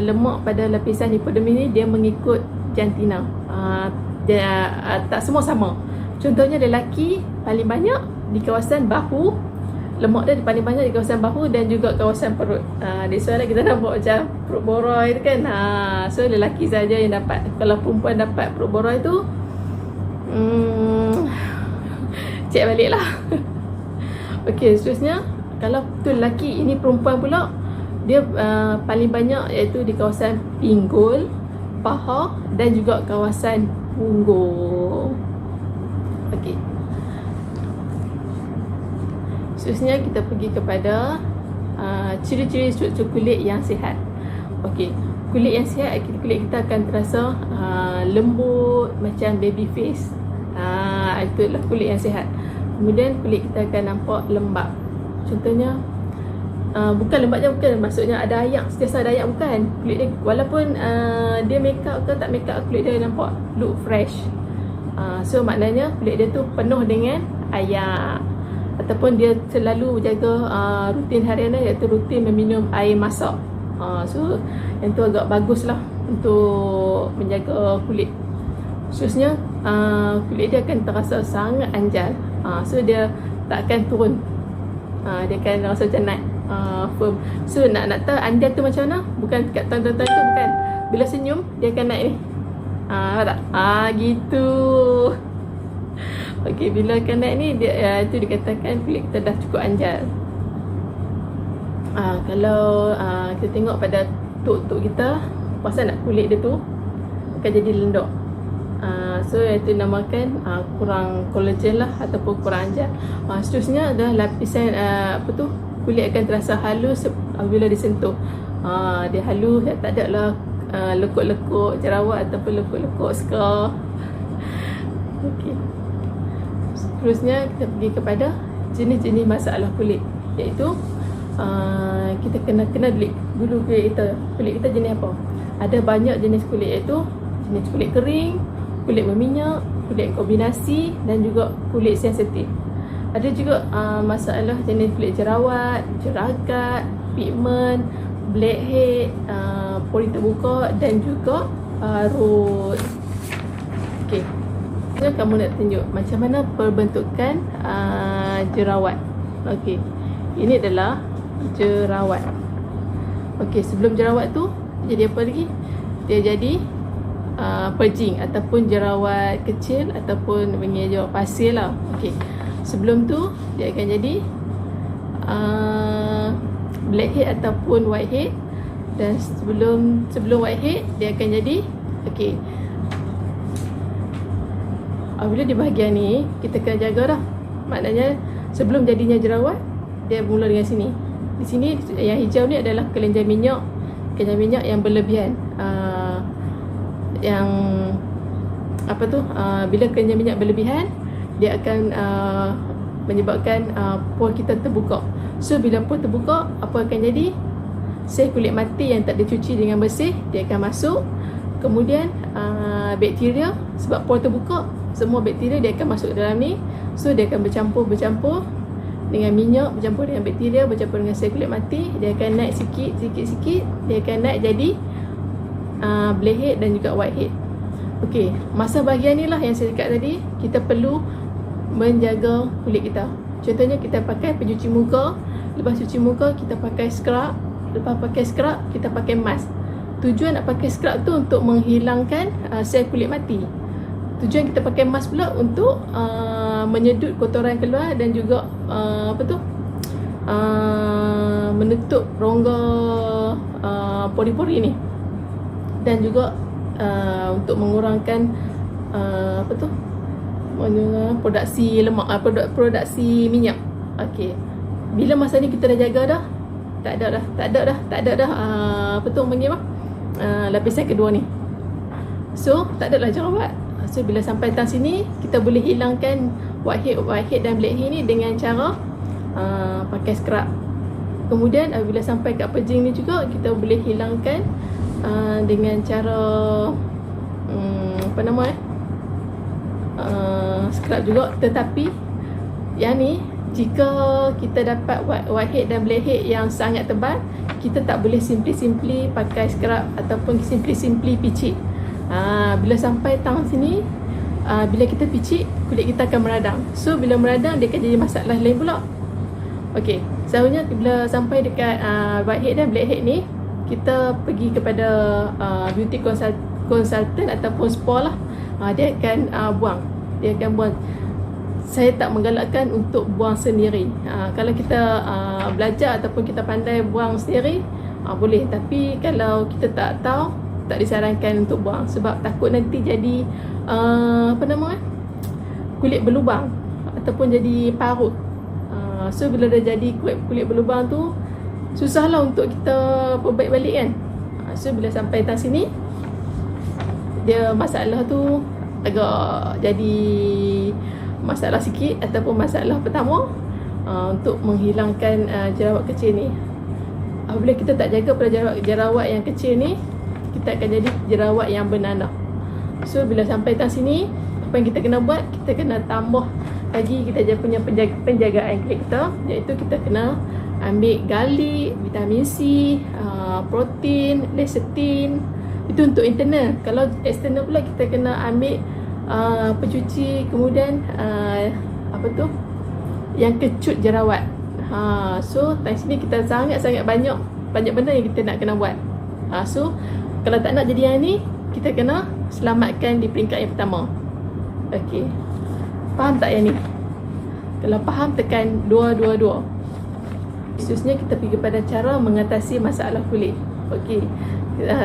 lemak pada lapisan hipodermis ni dia mengikut jantina. Tak semua sama. Contohnya lelaki paling banyak di kawasan bahu, lemak dia paling banyak di kawasan bahu dan juga kawasan perut. Dia soalan kita nampak macam perut boroi tu kan. So lelaki saja yang dapat. Kalau perempuan dapat perut boroi tu, cek balik lah. Okey, seterusnya kalau tu lelaki, ini perempuan pula, dia paling banyak iaitu di kawasan pinggul, paha dan juga kawasan punggung. Okey. Seterusnya kita pergi kepada ciri-ciri struktur kulit yang sihat. Okey, kulit yang sihat, kulit kita akan terasa lembut macam baby face. Itulah kulit yang sihat. Kemudian kulit kita akan nampak lembap. Contohnya bukan lembap je, bukan maksudnya ada ayak, sentiasa ada ayak, bukan. Kulit dia walaupun dia make up ke tak make up, kulit dia nampak look fresh. So maknanya kulit dia tu penuh dengan ayak, ataupun dia selalu jaga rutin harian dia, iaitu rutin meminum air masak. So yang tu agak bagus lah untuk menjaga kulit. Seterusnya kulit dia akan terasa sangat anjal. So dia tak akan turun. Dia akan rasa macam naik, firm. So nak tahu anjal tu macam mana? Bukan kat tuan-tuan tu, bukan. Bila senyum dia akan naik ni. Nampak tak? Gitu. Okey, bila akan naik ni dia, itu dikatakan kulit kita dah cukup anjal. Kalau kita tengok pada tuk-tuk kita, pasal nak kulit dia tu akan jadi lendok. So itu namakan kurang kolagen lah, ataupun kurang anjal. Seterusnya adalah lapisan kulit akan terasa halus apabila disentuh. Dia halus, dia tak ada lah lekuk-lekuk jerawat ataupun lekuk-lekuk scar. Okey. Seterusnya kita pergi kepada jenis-jenis masalah kulit, iaitu kita kena dulu kulit kita jenis apa. Ada banyak jenis kulit, iaitu jenis kulit kering, kulit berminyak, kulit kombinasi dan juga kulit sensitif. Ada juga masalah jenis kulit jerawat, jeragat, pigmen, blackhead, pori terbuka dan juga parut. Okey. Sekarang kamu nak tunjuk macam mana perbentukan jerawat. Okey. Ini adalah jerawat. Okey, sebelum jerawat tu jadi apa lagi? Dia jadi purging ataupun jerawat kecil ataupun panggil jerawat pasir lah. Okey. Sebelum tu dia akan jadi blackhead ataupun whitehead, dan sebelum whitehead dia akan jadi okey. Bila di bahagian ni kita kena jaga dah. Maknanya sebelum jadinya jerawat dia mula dengan sini. Di sini yang hijau ni adalah kelenjar minyak yang berlebihan. Yang apa tu? Bila kelenjar minyak berlebihan, dia akan menyebabkan por kita terbuka. So bila por terbuka, apa akan jadi? Sel kulit mati yang tak dicuci dengan bersih dia akan masuk. Kemudian bakteria, sebab por terbuka, semua bakteria dia akan masuk dalam ni. So dia akan bercampur dengan minyak, bercampur dengan bakteria, bercampur dengan sel kulit mati. Dia akan naik sikit. Dia akan naik jadi blackhead dan juga whitehead. Okey, masa bahagian ni lah yang saya cakap tadi, kita perlu menjaga kulit kita. Contohnya kita pakai pencuci muka, lepas cuci muka kita pakai scrub, lepas pakai scrub kita pakai mask. Tujuan nak pakai scrub tu untuk menghilangkan sel kulit mati. Tujuan kita pakai mask pula untuk menyedut kotoran keluar dan juga menutup rongga pori-pori ni, dan juga untuk mengurangkan produksi lemak, produksi minyak. Okey, bila masa ni kita dah jaga dah, tak ada dah lapisan kedua ni, so tak ada lah jerawat. So bila sampai tang sini, kita boleh hilangkan whitehead dan blackhead ni dengan cara pakai scrub. Kemudian bila sampai kat pejing ni juga, kita boleh hilangkan dengan cara scrub juga. Tetapi yang ni, jika kita dapat whitehead dan blackhead yang sangat tebal, kita tak boleh simply pakai scrub ataupun simply picit. Bila sampai tang sini, bila kita picit, kulit kita akan meradang. So bila meradang, dia akan jadi masalah lain pula. Okey, seharusnya bila sampai dekat whitehead dan blackhead ni, kita pergi kepada beauty consultant ataupun spa lah. Dia akan buang. Saya tak menggalakkan untuk buang sendiri. Kalau kita belajar ataupun kita pandai buang sendiri, boleh. Tapi kalau kita tak tahu, tak disarankan untuk buang, sebab takut nanti jadi kulit berlubang ataupun jadi parut. So bila dah jadi kulit berlubang tu, susahlah untuk kita perbaik balik kan. So bila sampai tang sini, dia masalah tu agak jadi masalah sikit ataupun masalah pertama untuk menghilangkan jerawat kecil ni. Apabila kita tak jaga pada jerawat yang kecil ni, kita akan jadi jerawat yang bernanah. So bila sampai tang sini, apa yang kita kena buat, kita kena tambah lagi kita punya penjagaan kulit kita, iaitu kita kena ambil garlic, vitamin C, protein, lecithin. Itu untuk internal. Kalau external pula, kita kena ambil pencuci, kemudian yang kecut jerawat. So tang sini kita sangat banyak benda yang kita nak kena buat. So kalau tak nak jadi yang ni, kita kena selamatkan di peringkat yang pertama. Okey, faham tak yang ni? Kalau faham, tekan 222. Khususnya kita pergi pada cara mengatasi masalah kulit. Okey,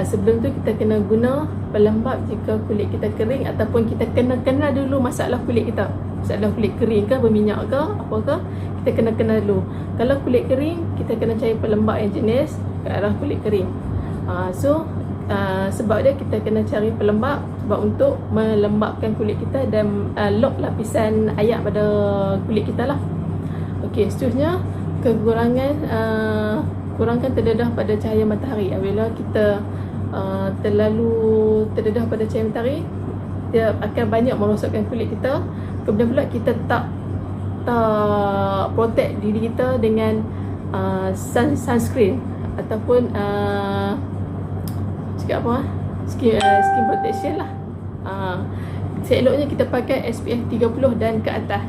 sebelum tu kita kena guna pelembap jika kulit kita kering, ataupun kita kena kenal dulu masalah kulit kita. Masalah kulit kering ke, berminyak ke, apa ke, kita kena kenal dulu. Kalau kulit kering, kita kena cari pelembap yang jenis ke arah kulit kering. Sebab dia kita kena cari pelembap sebab untuk melembapkan kulit kita dan lock lapisan ayak pada kulit kita lah. Okey, seterusnya kurangkan terdedah pada cahaya matahari. Apabila kita terlalu terdedah pada cahaya matahari, dia akan banyak merosakkan kulit kita. Kemudian pula kita tak protect diri kita dengan sunscreen ataupun skin protection lah. Seeloknya kita pakai SPF 30 dan ke atas.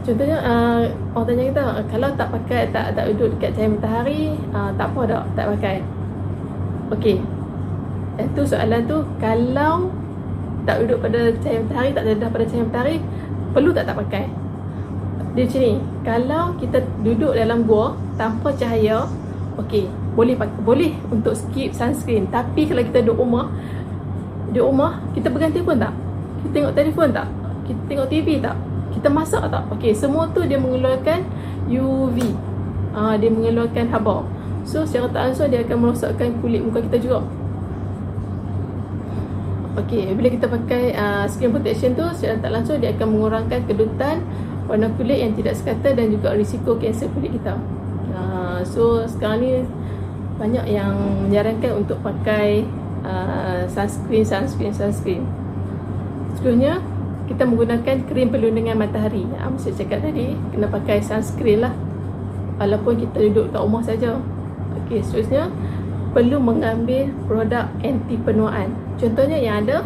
Contohnya orang tanya kita, kalau tak pakai, tak duduk dekat cahaya matahari, tak apa tak pakai. Okey, itu soalan tu, kalau tak duduk pada cahaya matahari, tak terdedah pada cahaya matahari, perlu tak pakai? Dia macam ni, kalau kita duduk dalam gua tanpa cahaya, okey, boleh untuk skip sunscreen. Tapi kalau kita duduk rumah, kita pegang telefon tak? Kita tengok telefon tak? Kita tengok TV tak? Kita masak tak? Okey, semua tu dia mengeluarkan UV. Dia mengeluarkan haba. So secara tak langsung dia akan merosakkan kulit muka kita juga. Okey, bila kita pakai skin protection tu, secara tak langsung dia akan mengurangkan kedutan warna kulit yang tidak sekata dan juga risiko kanser kulit kita. So sekarang ni banyak yang menyarankan untuk pakai sunscreen. Seterusnya kita menggunakan krim perlindungan matahari. Saya cakap tadi, kena pakai sunscreen lah walaupun kita duduk kat rumah saja. Okey, seterusnya perlu mengambil produk anti penuaan. Contohnya yang ada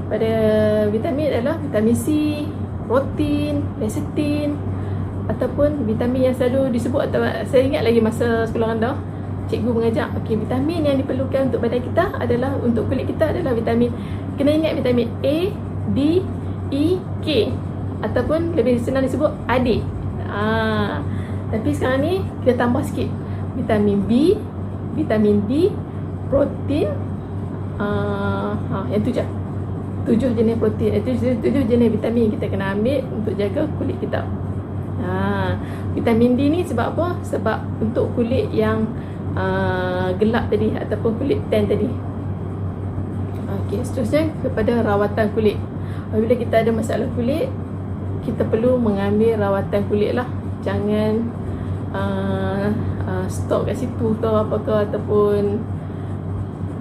pada vitamin adalah vitamin C, protein, lecithin, ataupun vitamin yang selalu disebut, atau saya ingat lagi masa sekolah rendah cikgu mengajar, okey, vitamin yang diperlukan untuk badan kita adalah, untuk kulit kita adalah vitamin, kena ingat vitamin A, D, E, K, ataupun lebih senang disebut AD. Tapi sekarang ni kita tambah sikit, vitamin B, vitamin D, protein, yang tu je, 7 jenis protein, 7 jenis vitamin kita kena ambil untuk jaga kulit kita. Vitamin D ni sebab apa? Sebab untuk kulit yang gelap tadi, ataupun kulit tan tadi. Okey, seterusnya kepada rawatan kulit. Apabila kita ada masalah kulit, kita perlu mengambil rawatan kulit lah. Jangan stop kat situ ke apa ke, ataupun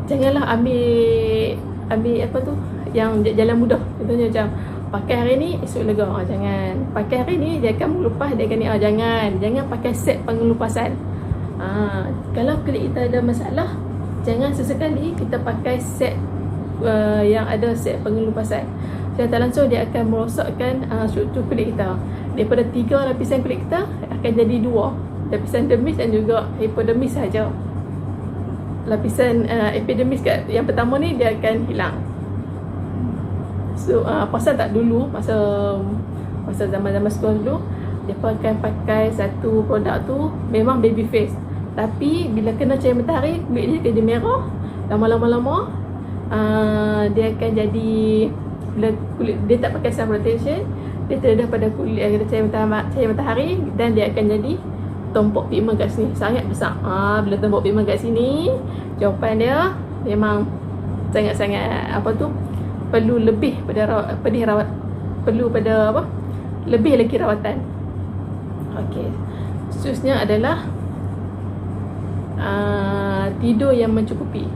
janganlah ambil apa tu yang jalan mudah. Contohnya macam pakai hari ni esok lega, jangan. Pakai hari ni dia akan mengelupas, dia akan ni, jangan pakai set pengelupasan. Kalau kulit kita ada masalah, jangan sesekali kita pakai set yang ada set pengelupasan. Secara tak langsung dia akan merosakkan struktur kulit kita. Daripada 3 lapisan kulit kita akan jadi 2, lapisan dermis dan juga hipodermis saja. Lapisan epidermis kat yang pertama ni dia akan hilang. So pasal tak dulu, masa zaman-zaman sekolah dulu, dia akan pakai satu produk tu memang baby face, tapi bila kena cahaya matahari kulit dia jadi merah. Lama-lama dia akan jadi, bila kulit dia tak pakai sun protection, dia terdedah pada kulit cahaya matahari, dan dia akan jadi tompok pigmen kat sini sangat besar. Bila tompok pigmen kat sini, jawapan dia memang sangat-sangat perlu lebih pada lebih lagi rawatan. Okey, seterusnya adalah tidur yang mencukupi.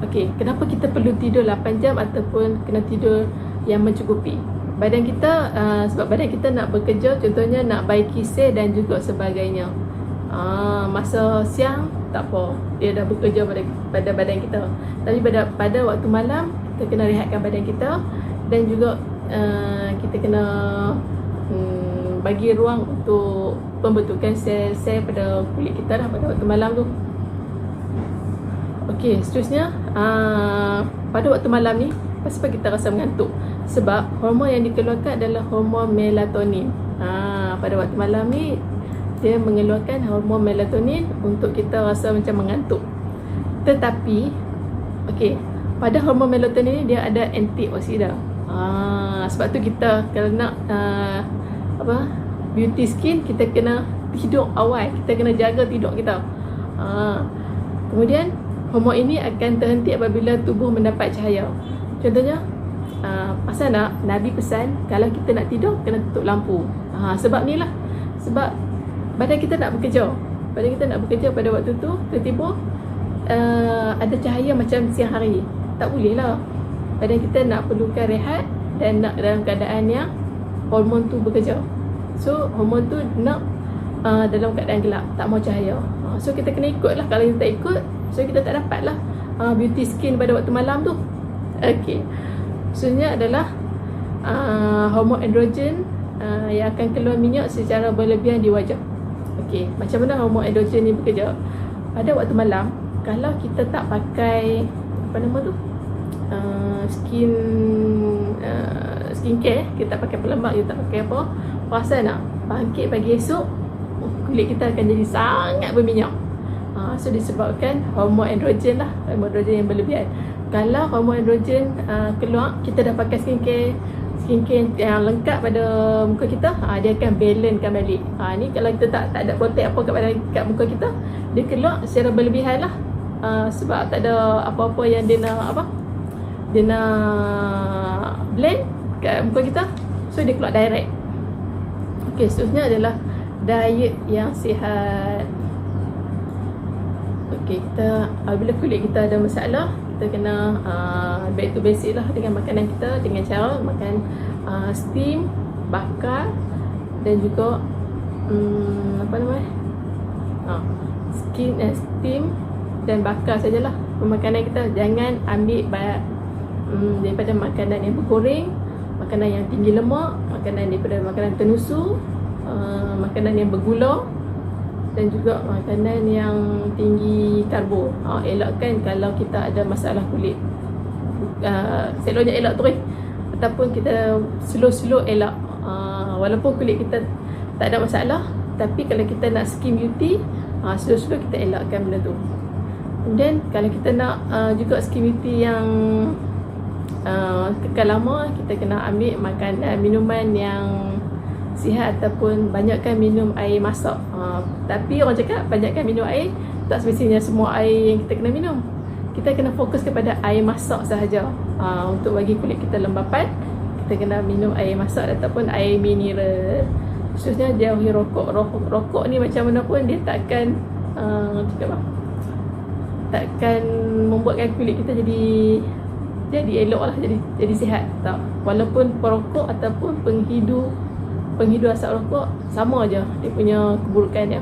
Okey, kenapa kita perlu tidur 8 jam ataupun kena tidur yang mencukupi? Badan kita, sebab badan kita nak bekerja, contohnya nak baiki sel dan juga sebagainya. Masa siang tak apa, dia dah bekerja pada badan kita. Tapi pada waktu malam kita kena rehatkan badan kita, dan juga kita kena bagi ruang untuk pembentukan sel-sel pada kulit kita dah pada waktu malam tu. Okey, seterusnya pada waktu malam ni kenapa kita rasa mengantuk? Sebab hormon yang dikeluarkan adalah hormon melatonin. Pada waktu malam ni dia mengeluarkan hormon melatonin untuk kita rasa macam mengantuk. Tetapi okey, pada hormon melatonin ni dia ada antioksidan. Sebab tu kita kalau nak beauty skin, kita kena tidur awal, kita kena jaga tidur kita. Kemudian hormon ini akan terhenti apabila tubuh mendapat cahaya. Contohnya pasal Nabi pesan kalau kita nak tidur kena tutup lampu. Sebab ni lah, sebab badan kita nak bekerja pada waktu tu, tiba-tiba ada cahaya macam siang hari. Tak boleh lah, badan kita nak perlukan rehat dan nak dalam keadaan yang hormon tu bekerja. So hormon tu nak dalam keadaan gelap, tak mau cahaya. So kita kena ikut lah. Kalau kita tak ikut, so kita tak dapat lah beauty skin pada waktu malam tu. Okey, seterusnya adalah hormon androgen yang akan keluar minyak secara berlebihan di wajah. Okey, macam mana hormon androgen ni bekerja? Pada waktu malam, kalau kita tak pakai skincare, kita pakai pelembab, kita tak pakai apa, perasan tak? Bangkit pagi esok, kulit kita akan jadi sangat berminyak. So disebabkan hormon androgen lah, hormon androgen yang berlebihan. Kalau hormon androgen keluar, kita dah pakai skincare yang lengkap pada muka kita, dia akan balancekan balik. Ni kalau kita tak ada protect apa kat muka kita, dia keluar secara berlebihan lah. Sebab tak ada apa-apa yang dia nak blend kat muka kita, so dia keluar direct. Okey, seterusnya adalah diet yang sihat. Okey, bila kulit kita ada masalah, kita kena back to basic lah dengan makanan kita, dengan cara makan steam, bakar, dan juga Steam dan bakar sajalah pemakanan kita. Jangan ambil daripada makanan yang bergoreng, makanan yang tinggi lemak, daripada makanan tenusu, makanan yang bergula, dan juga makanan yang tinggi karbo. Elakkan kalau kita ada masalah kulit. Seloknya elak terus, ataupun kita slow elak. Walaupun kulit kita tak ada masalah, tapi kalau kita nak skin beauty, slow kita elakkan benda tu. Kemudian kalau kita nak juga skin beauty yang kekal lama, kita kena ambil minuman yang sihat, ataupun banyakkan minum air masak. Tapi orang cakap banyakkan minum air, tak semestinya semua air yang kita kena minum. Kita kena fokus kepada air masak sahaja. Untuk bagi kulit kita lembapan, kita kena minum air masak ataupun air mineral. Khususnya jauhi rokok. Rokok ni macam mana pun dia takkan takkan membuatkan kulit kita jadi elok lah, jadi sihat. Tak. Walaupun perokok ataupun penghidu asap rokok, sama aja dia punya keburukan dia.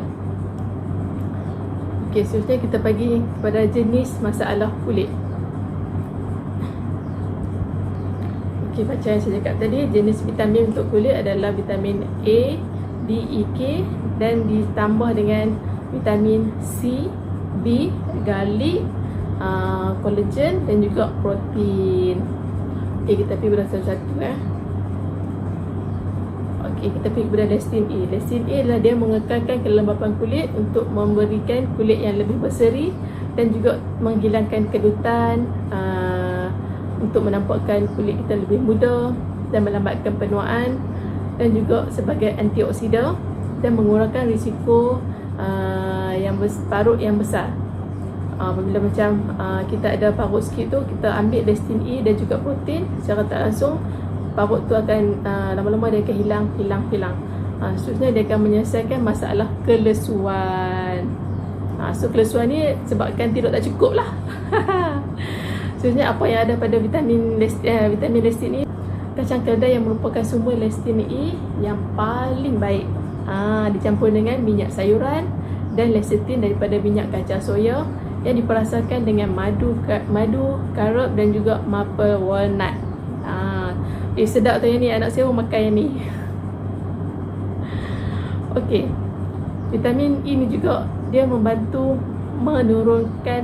Okey, seterusnya kita bagi kepada jenis masalah kulit. Okey, macam yang saya cakap tadi, jenis vitamin untuk kulit adalah vitamin A, D, E, K, dan ditambah dengan vitamin C, B, garlic, collagen dan juga protein. Okey, kita pergi pada satu-satu. Okey, kita pergi kepada Lestin E. Lestin E adalah dia mengekalkan kelembapan kulit untuk memberikan kulit yang lebih berseri dan juga menghilangkan kedutan, untuk menampakkan kulit kita lebih muda dan melambatkan penuaan, dan juga sebagai antioksida dan mengurangkan risiko parut yang besar. Apabila macam kita ada parut sikit tu, kita ambil Lestin E dan juga protein, secara tak langsung parut tu akan lama-lama dia akan hilang. Seterusnya dia akan menyelesaikan masalah kelesuan. So kelesuan ni sebabkan tidur tak cukup lah. Seterusnya apa yang ada pada vitamin Lestin E, kacang kedelai yang merupakan sumber Lestin E yang paling baik, dicampur dengan minyak sayuran dan lecithin daripada minyak kacang soya yang diperasakan dengan madu, karot dan juga maple walnut. Sedap tu yang ni, anak saya pun makan yang ni. Okey, vitamin E ni juga dia membantu menurunkan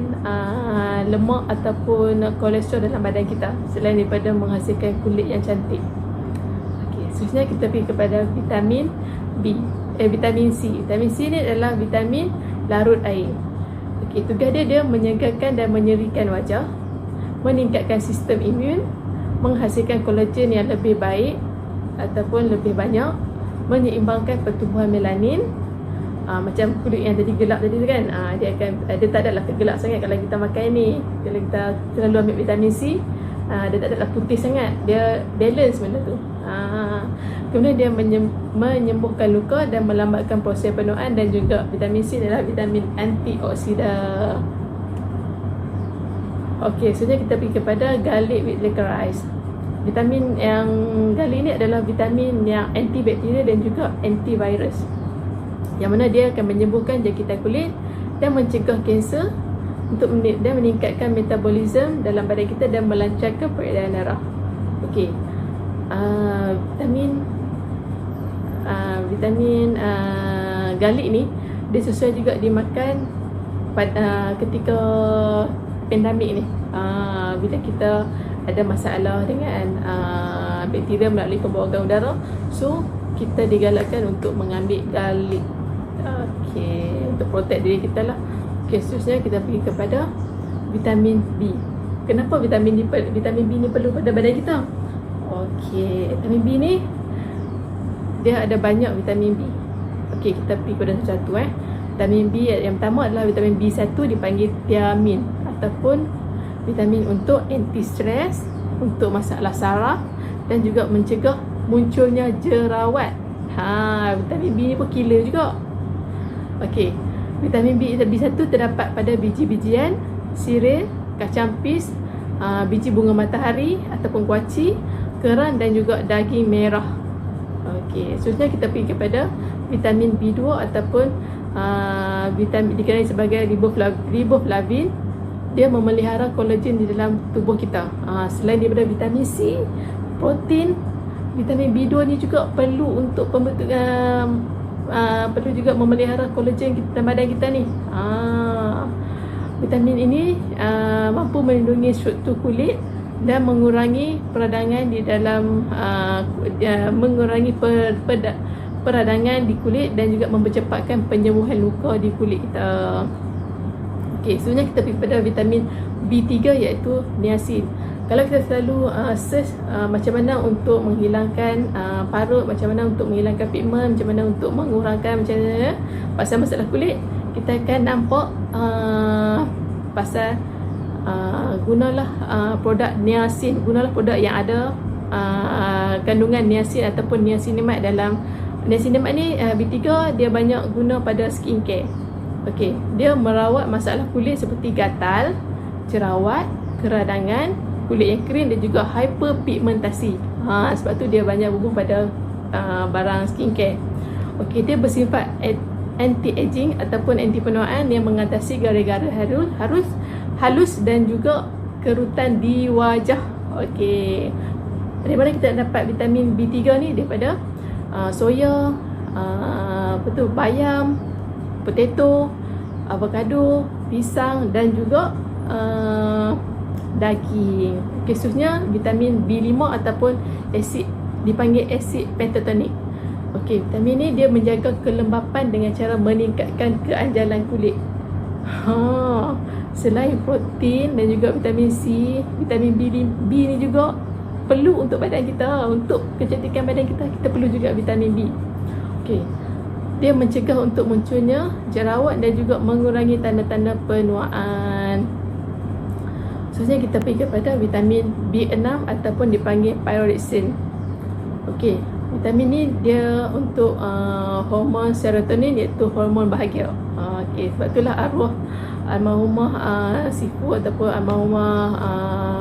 lemak ataupun kolesterol dalam badan kita, selain daripada menghasilkan kulit yang cantik. Okey, seterusnya kita pergi kepada vitamin C. Vitamin C ni adalah vitamin larut air. Okey, tugas dia menyegarkan dan menyerikan wajah, meningkatkan sistem imun, menghasilkan kolagen yang lebih baik ataupun lebih banyak, menyeimbangkan pertumbuhan melanin. Macam kulit yang tadi gelap tadi tu kan, dia tak adalah gelap sangat kalau kita makan ni. Kalau kita terlalu ambil vitamin C, dia tak adalah putih sangat, dia balance benda tu. Kemudian dia menyembuhkan luka dan melambatkan proses penuaan, dan juga vitamin C adalah vitamin antioksida. Okey, seterusnya kita pergi kepada garlic with licorice. Vitamin yang garlic ni adalah vitamin yang antibakteria dan juga antivirus, yang mana dia akan menyembuhkan jangkitan kulit dan mencegah kanser, dan meningkatkan metabolisme dalam badan kita dan melancarkan peredaran darah. Okey, vitamin garlic ni dia sesuai juga dimakan ketika pandemik ni. Bila kita ada masalah dengan bakteria melalui pembuangan udara, so kita digalakkan untuk mengambil garlic. Okey, untuk protect diri kita lah. Okey, seterusnya kita pergi kepada vitamin B. Kenapa vitamin B ni perlu pada badan kita? Okey, vitamin B ni dia ada banyak vitamin B. Okey, kita pergi kepada satu-satu. Vitamin B yang pertama adalah vitamin B1, dipanggil thiamin, ataupun vitamin untuk anti-stres, untuk masalah saraf dan juga mencegah munculnya jerawat. Vitamin B ni pun killer juga. Okey, vitamin B1 terdapat pada biji-bijian, sirih, kacang pis, biji bunga matahari ataupun kuaci, kerang dan juga daging merah. Okey, seterusnya kita pergi kepada vitamin B2 ataupun vitamin dikenali sebagai riboflavin. Dia memelihara kolagen di dalam tubuh kita. Selain daripada vitamin C, protein, vitamin B2 ni juga perlu untuk pembentukan, perlu juga memelihara kolagen dalam badan kita ni. Vitamin ini mampu melindungi struktur kulit dan mengurangi peradangan di dalam mengurangi peradangan di kulit dan juga mempercepatkan penyembuhan luka di kulit kita. Okey, sebenarnya kita pergi pada vitamin B3 iaitu niacin. Kalau kita selalu search macam mana untuk menghilangkan parut, macam mana untuk menghilangkan pigmen, macam mana untuk mengurangkan macam mana pasal masalah kulit, kita akan nampak pasal gunalah produk niacin, gunalah produk yang ada kandungan niacin ataupun niacinamide dalam. Niacinamide ni B3 dia banyak guna pada skincare. Okey, dia merawat masalah kulit seperti gatal, jerawat, keradangan, kulit yang kering dan juga hyperpigmentasi. Sebab tu dia banyak berhubung pada barang skincare. Okey, dia bersifat anti-aging ataupun anti penuaan yang mengatasi gara-gara halus dan juga kerutan di wajah. Okey. Dari mana kita dapat vitamin B3 ni? Daripada soya, bayam, potato, avocado, pisang dan juga daging. Khususnya vitamin B5 ataupun asid, dipanggil asid pentatonik. Okey, vitamin ni dia menjaga kelembapan dengan cara meningkatkan keanjalan kulit. Selain protein dan juga vitamin C, vitamin B ni juga perlu untuk badan kita, untuk kecantikan badan kita, kita perlu juga vitamin B. Okey. Dia mencegah untuk munculnya jerawat dan juga mengurangi tanda-tanda penuaan. Seterusnya kita pergi kepada vitamin B6 ataupun dipanggil pyroxine. Okey, vitamin ni dia untuk hormon serotonin iaitu hormon bahagia. Okey, sebab itulah arwah almarhumah Sifu ataupun almarhumah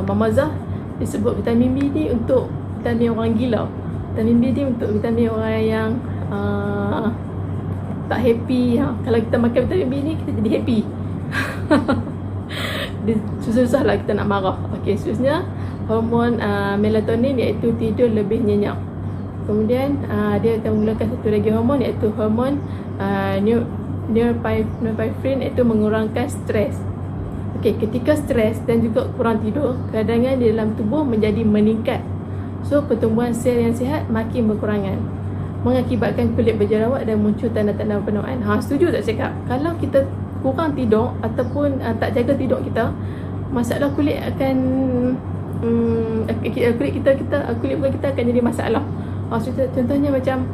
Mama Zah disebut vitamin B ni untuk vitamin orang gila. Vitamin B ni untuk vitamin orang yang tak happy. Kalau kita makan vitamin B ni, kita jadi happy. Susah-susah lah kita nak marah. Okey, seterusnya hormon melatonin iaitu tidur lebih nyenyak. Kemudian dia akan menggunakan satu lagi hormon iaitu hormon norepinephrine iaitu mengurangkan stres. Okey, ketika stres dan juga kurang tidur, keradangan di dalam tubuh menjadi meningkat. So pertumbuhan sel yang sihat makin berkurangan, mengakibatkan kulit berjerawat dan muncul tanda-tanda penuaan. Setuju tak cakap? Kalau kita kurang tidur ataupun tak jaga tidur kita, masalah kulit akan kulit muka kita akan jadi masalah. Contohnya macam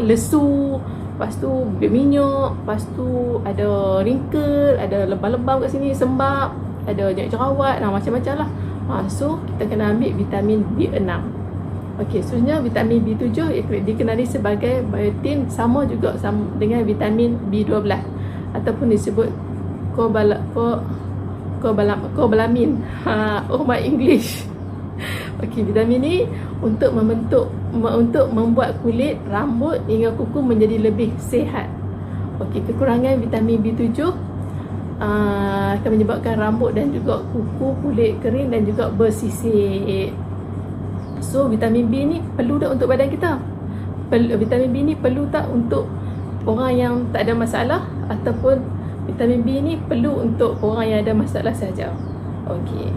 lesu, lepas tu berminyak, lepas tu ada wrinkle, ada lebam-lebam kat sini, sembab, ada jerawat, macam-macam lah. So kita kena ambil vitamin B6. Okey, seterusnya vitamin B7 dikenali sebagai biotin, sama dengan vitamin B12 ataupun disebut cobalamin. Oh my English. Okey, vitamin ni untuk membuat kulit, rambut hingga kuku menjadi lebih sihat. Okey, kekurangan vitamin B7 akan menyebabkan rambut dan juga kuku, kulit kering dan juga bersisik. So vitamin B ni perlu tak untuk badan kita? Vitamin B ni perlu tak untuk orang yang tak ada masalah, ataupun vitamin B ni perlu untuk orang yang ada masalah sahaja? Okey.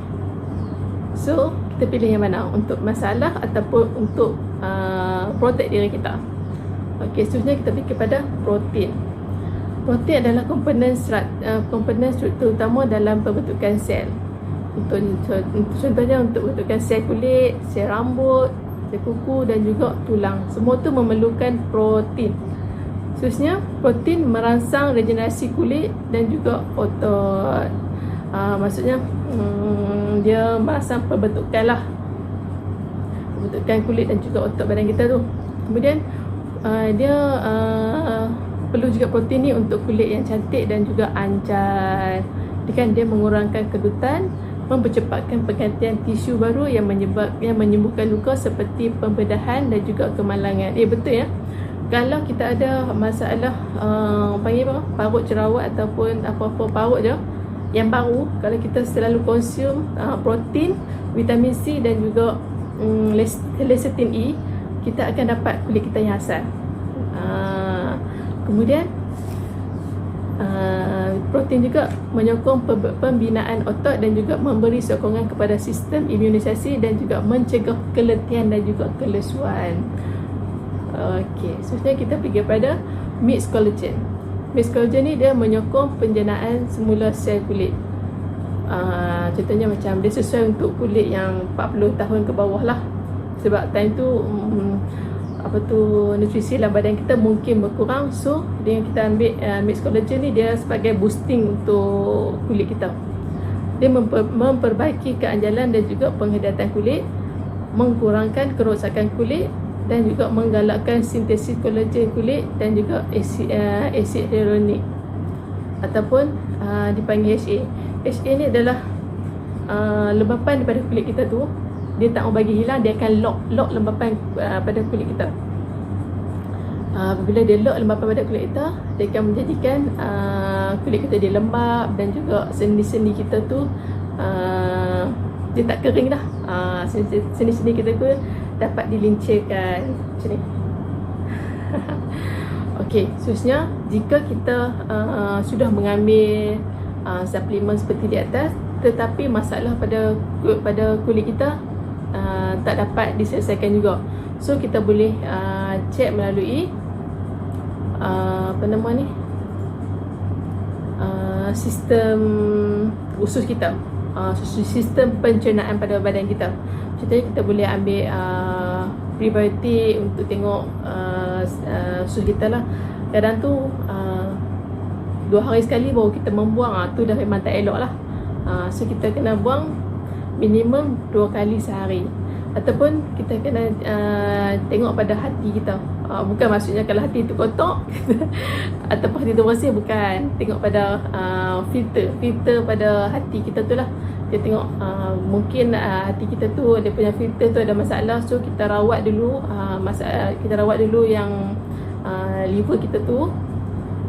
So kita pilih yang mana? Untuk masalah ataupun untuk protect diri kita? Okey, seterusnya kita pergi kepada protein. Protein adalah komponen struktur utama dalam pembentukan sel. Contohnya untuk pembentukan sel kulit, sel rambut, sel kuku dan juga tulang. Semua tu memerlukan protein. Seterusnya, protein merangsang regenerasi kulit dan juga otot. Maksudnya dia merangsang pembentukan kulit dan juga otot badan kita tu. Kemudian dia perlu juga protein ni untuk kulit yang cantik dan juga anjal. Dia mengurangkan kedutan, mempercepatkan pergantian tisu baru yang menyembuhkan luka seperti pembedahan dan juga kemalangan. Betul ya. Kalau kita ada masalah panggil apa, parut jerawat ataupun apa-apa parut je yang baru, kalau kita selalu konsum protein, vitamin C dan juga lecithin E, kita akan dapat kulit kita yang asal. Kemudian protein juga menyokong pembinaan otot dan juga memberi sokongan kepada sistem imunisasi dan juga mencegah keletihan dan juga kelesuan. Okey, seterusnya kita pergi pada mixed collagen. Mixed collagen ni dia menyokong penjenaan semula sel kulit. Contohnya macam dia sesuai untuk kulit yang 40 tahun ke bawah lah. Sebab time tu nutrisi dalam badan kita mungkin berkurang. So dengan kita ambil mixed collagen ni, dia sebagai boosting untuk kulit kita. Dia memperbaiki keanjalan dan juga penghidatan kulit, mengkurangkan kerosakan kulit dan juga menggalakkan sintesis kolagen kulit dan juga asid hyaluronic ataupun dipanggil HA. HA ni adalah lembapan daripada kulit kita tu. Dia tak mau bagi hilang, dia akan lock lembapan pada kulit kita. Apabila dia lock lembapan pada kulit kita, dia akan menjadikan kulit kita dia lembap dan juga sendi-sendi kita tu dia tak kering dah. Sendi-sendi kita tu dapat dilincirkan macam ni. Okey, seterusnya jika kita sudah mengambil suplemen seperti di atas, tetapi masalah pada kulit kita tak dapat diselesaikan juga, so kita boleh cek melalui sistem usus kita, sistem pencernaan pada badan kita. Contohnya kita boleh ambil prebiotik untuk tengok usus kita lah. Kadang tu 2 hari sekali baru kita membuang, tu dah memang tak elok lah. So kita kena buang minimum 2 kali sehari. Ataupun kita kena tengok pada hati kita. Bukan maksudnya kalau hati tu kotor ataupun hati tu bersih, bukan. Tengok pada filter pada hati kita tu lah. Kita tengok mungkin hati kita tu, dia punya filter tu ada masalah. So kita rawat dulu kita rawat dulu yang liver kita tu,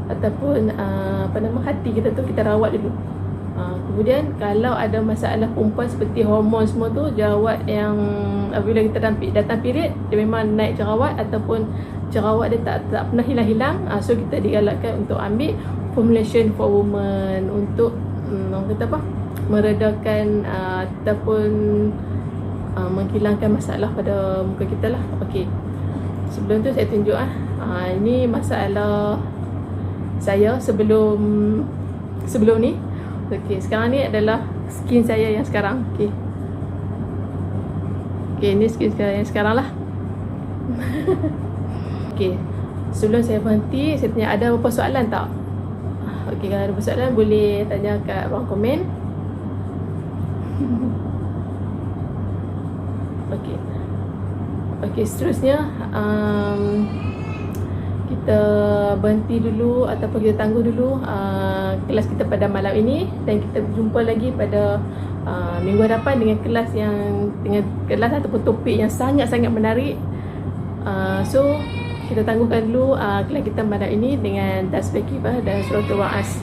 ataupun hati kita tu kita rawat dulu. Kemudian kalau ada masalah perempuan seperti hormon semua tu, jerawat yang apabila kita datang period, dia memang naik jerawat ataupun jerawat dia tak pernah hilang-hilang, so kita digalakkan untuk ambil formulation for women untuk meredakan ataupun menghilangkan masalah pada muka kita lah. Okey, sebelum tu saya tunjuk ini masalah saya sebelum ni. Okey, sekarang ni adalah skin saya yang sekarang. Okey, ni skin saya yang sekarang lah. Okey, sebelum saya berhenti, saya tanya ada apa soalan tak? Okey, kalau ada soalan boleh tanya kat ruang komen. Okey, seterusnya kita berhenti dulu ataupun kita tangguh dulu kelas kita pada malam ini, dan kita berjumpa lagi pada minggu hadapan dengan kelas ataupun topik yang sangat-sangat menarik. So kita tangguhkan dulu kelas kita malam ini dengan tasbih kifah dan suratul wa'as.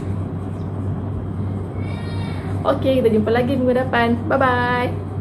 Okey, kita jumpa lagi minggu depan. Bye bye.